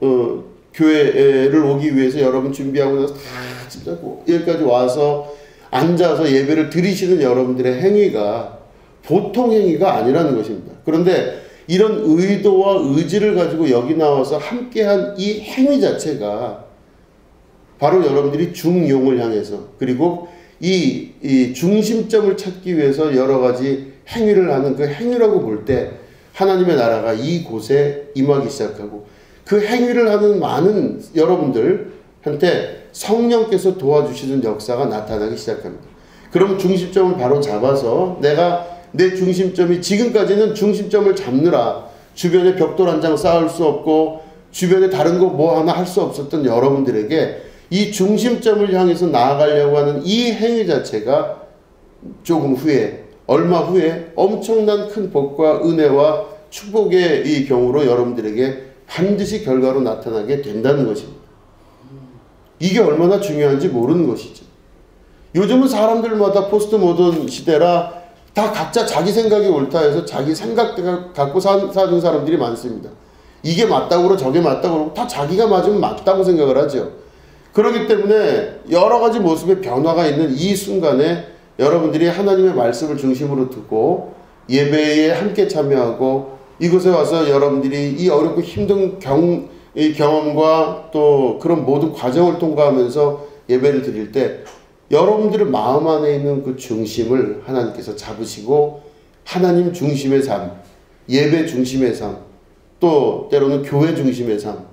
교회를 오기 위해서 여러분 준비하고 나서 다 진짜 여기까지 와서 앉아서 예배를 드리시는 여러분들의 행위가 보통 행위가 아니라는 것입니다. 그런데 이런 의도와 의지를 가지고 여기 나와서 함께한 이 행위 자체가 바로 여러분들이 중용을 향해서 그리고 이 중심점을 찾기 위해서 여러 가지 행위를 하는 그 행위라고 볼 때 하나님의 나라가 이곳에 임하기 시작하고 그 행위를 하는 많은 여러분들한테 성령께서 도와주시는 역사가 나타나기 시작합니다. 그럼 중심점을 바로 잡아서 내가 내 중심점이 지금까지는 중심점을 잡느라 주변에 벽돌 한 장 쌓을 수 없고 주변에 다른 거 뭐 하나 할 수 없었던 여러분들에게 이 중심점을 향해서 나아가려고 하는 이 행위 자체가 조금 후에 얼마 후에 엄청난 큰 복과 은혜와 축복의 이 경우로 여러분들에게 반드시 결과로 나타나게 된다는 것입니다. 이게 얼마나 중요한지 모르는 것이죠. 요즘은 사람들마다 포스트 모던 시대라 다 각자 자기 생각이 옳다 해서 자기 생각 갖고 사는 사람들이 많습니다. 이게 맞다고 그러고 저게 맞다고 그러고 다 자기가 맞으면 맞다고 생각을 하죠. 그렇기 때문에 여러 가지 모습의 변화가 있는 이 순간에 여러분들이 하나님의 말씀을 중심으로 두고 예배에 함께 참여하고 이곳에 와서 여러분들이 이 어렵고 힘든 경험과 또 그런 모든 과정을 통과하면서 예배를 드릴 때 여러분들의 마음 안에 있는 그 중심을 하나님께서 잡으시고 하나님 중심의 삶, 예배 중심의 삶, 또 때로는 교회 중심의 삶,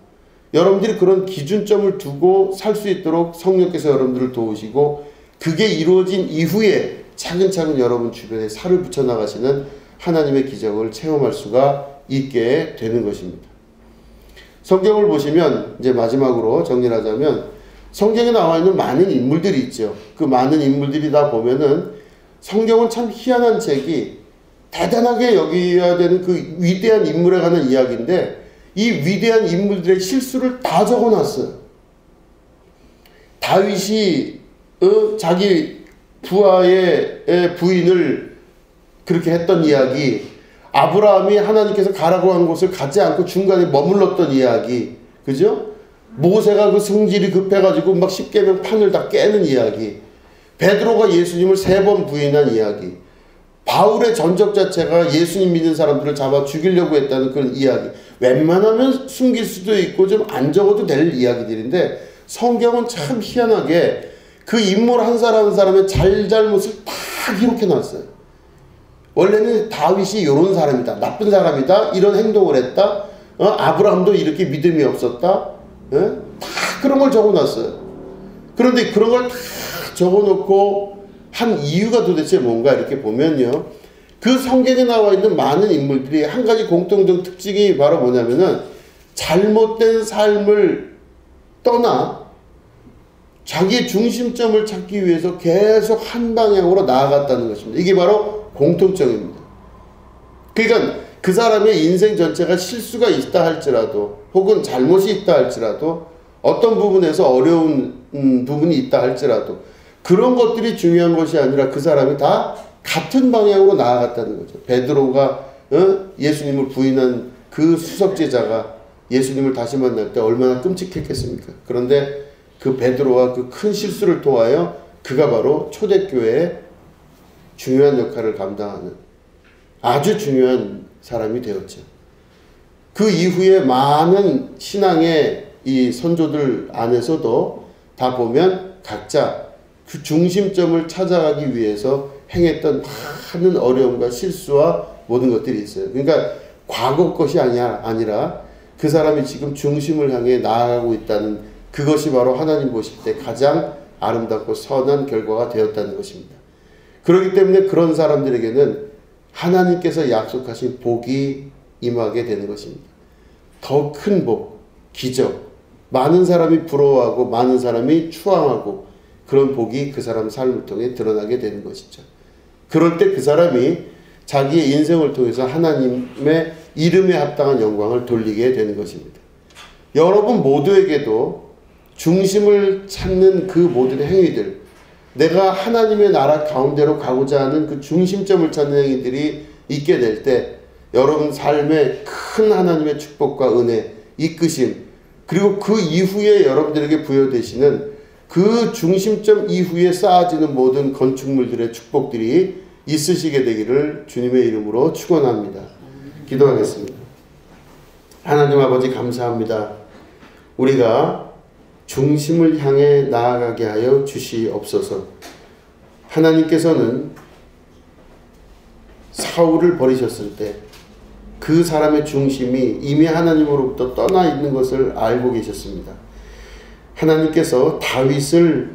여러분들이 그런 기준점을 두고 살 수 있도록 성령께서 여러분들을 도우시고 그게 이루어진 이후에 차근차근 여러분 주변에 살을 붙여나가시는 하나님의 기적을 체험할 수가 있게 되는 것입니다. 성경을 보시면 이제 마지막으로 정리를 하자면 성경에 나와 있는 많은 인물들이 있죠. 그 많은 인물들이 다 보면은 성경은 참 희한한 책이 대단하게 여겨야 되는 그 위대한 인물에 관한 이야기인데 이 위대한 인물들의 실수를 다 적어놨어요. 다윗이 자기 부하의 부인을 그렇게 했던 이야기, 아브라함이 하나님께서 가라고 한 곳을 가지 않고 중간에 머물렀던 이야기, 그죠? 모세가 그 성질이 급해가지고 막 십계명 판을 다 깨는 이야기, 베드로가 예수님을 3번 부인한 이야기, 바울의 전적 자체가 예수님 믿는 사람들을 잡아 죽이려고 했다는 그런 이야기, 웬만하면 숨길 수도 있고 좀 안 적어도 될 이야기들인데, 성경은 참 희한하게 그 인물 한 사람 한 사람의 잘잘못을 다 기록해놨어요. 원래는 다윗이 이런 사람이다, 나쁜 사람이다, 이런 행동을 했다, 아브라함도 이렇게 믿음이 없었다, 다 그런 걸 적어놨어요. 그런데 그런 걸 다 적어놓고 한 이유가 도대체 뭔가 이렇게 보면요, 그 성경에 나와 있는 많은 인물들이 한 가지 공통적 특징이 바로 뭐냐면은 잘못된 삶을 떠나 자기의 중심점을 찾기 위해서 계속 한 방향으로 나아갔다는 것입니다. 이게 바로 공통점입니다. 그러니까 그 사람의 인생 전체가 실수가 있다 할지라도, 혹은 잘못이 있다 할지라도, 어떤 부분에서 어려운 부분이 있다 할지라도, 그런 것들이 중요한 것이 아니라 그 사람이 다 같은 방향으로 나아갔다는 거죠. 베드로가 예수님을 부인한 그 수석제자가 예수님을 다시 만날 때 얼마나 끔찍했겠습니까? 그런데 그 베드로와 그 큰 실수를 통하여 그가 바로 초대교회의 중요한 역할을 감당하는 아주 중요한 사람이 되었죠. 그 이후에 많은 신앙의 이 선조들 안에서도 다 보면 각자 그 중심점을 찾아가기 위해서 행했던 많은 어려움과 실수와 모든 것들이 있어요. 그러니까 과거 것이 아니라 그 사람이 지금 중심을 향해 나아가고 있다는, 그것이 바로 하나님 보실 때 가장 아름답고 선한 결과가 되었다는 것입니다. 그렇기 때문에 그런 사람들에게는 하나님께서 약속하신 복이 임하게 되는 것입니다. 더 큰 복, 기적, 많은 사람이 부러워하고 많은 사람이 추앙하고 그런 복이 그 사람 삶을 통해 드러나게 되는 것이죠. 그럴 때 그 사람이 자기의 인생을 통해서 하나님의 이름에 합당한 영광을 돌리게 되는 것입니다. 여러분 모두에게도 중심을 찾는 그 모든 행위들, 내가 하나님의 나라 가운데로 가고자 하는 그 중심점을 찾는 행위들이 있게 될 때 여러분 삶에 큰 하나님의 축복과 은혜, 이끄심, 그리고 그 이후에 여러분들에게 부여되시는 그 중심점 이후에 쌓아지는 모든 건축물들의 축복들이 있으시게 되기를 주님의 이름으로 축원합니다. 기도하겠습니다. 하나님 아버지 감사합니다. 우리가 중심을 향해 나아가게 하여 주시옵소서. 하나님께서는 사울을 버리셨을 때 그 사람의 중심이 이미 하나님으로부터 떠나 있는 것을 알고 계셨습니다. 하나님께서 다윗을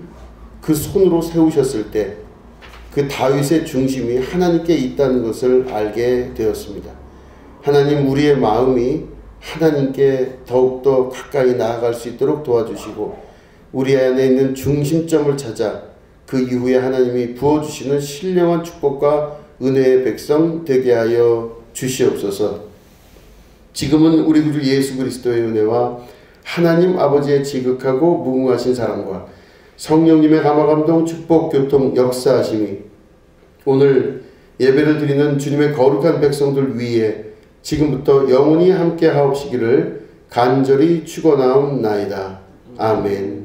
그 손으로 세우셨을 때 그 다윗의 중심이 하나님께 있다는 것을 알게 되었습니다. 하나님, 우리의 마음이 하나님께 더욱더 가까이 나아갈 수 있도록 도와주시고 우리 안에 있는 중심점을 찾아 그 이후에 하나님이 부어주시는 신령한 축복과 은혜의 백성 되게 하여 주시옵소서. 지금은 우리 구 예수 그리스도의 은혜와 하나님 아버지의 지극하고 무궁하신 사랑과 성령님의 감화감동 축복 교통 역사하심이 오늘 예배를 드리는 주님의 거룩한 백성들 위에 지금부터 영원히 함께 하옵시기를 간절히 축원하옵나이다. 아멘.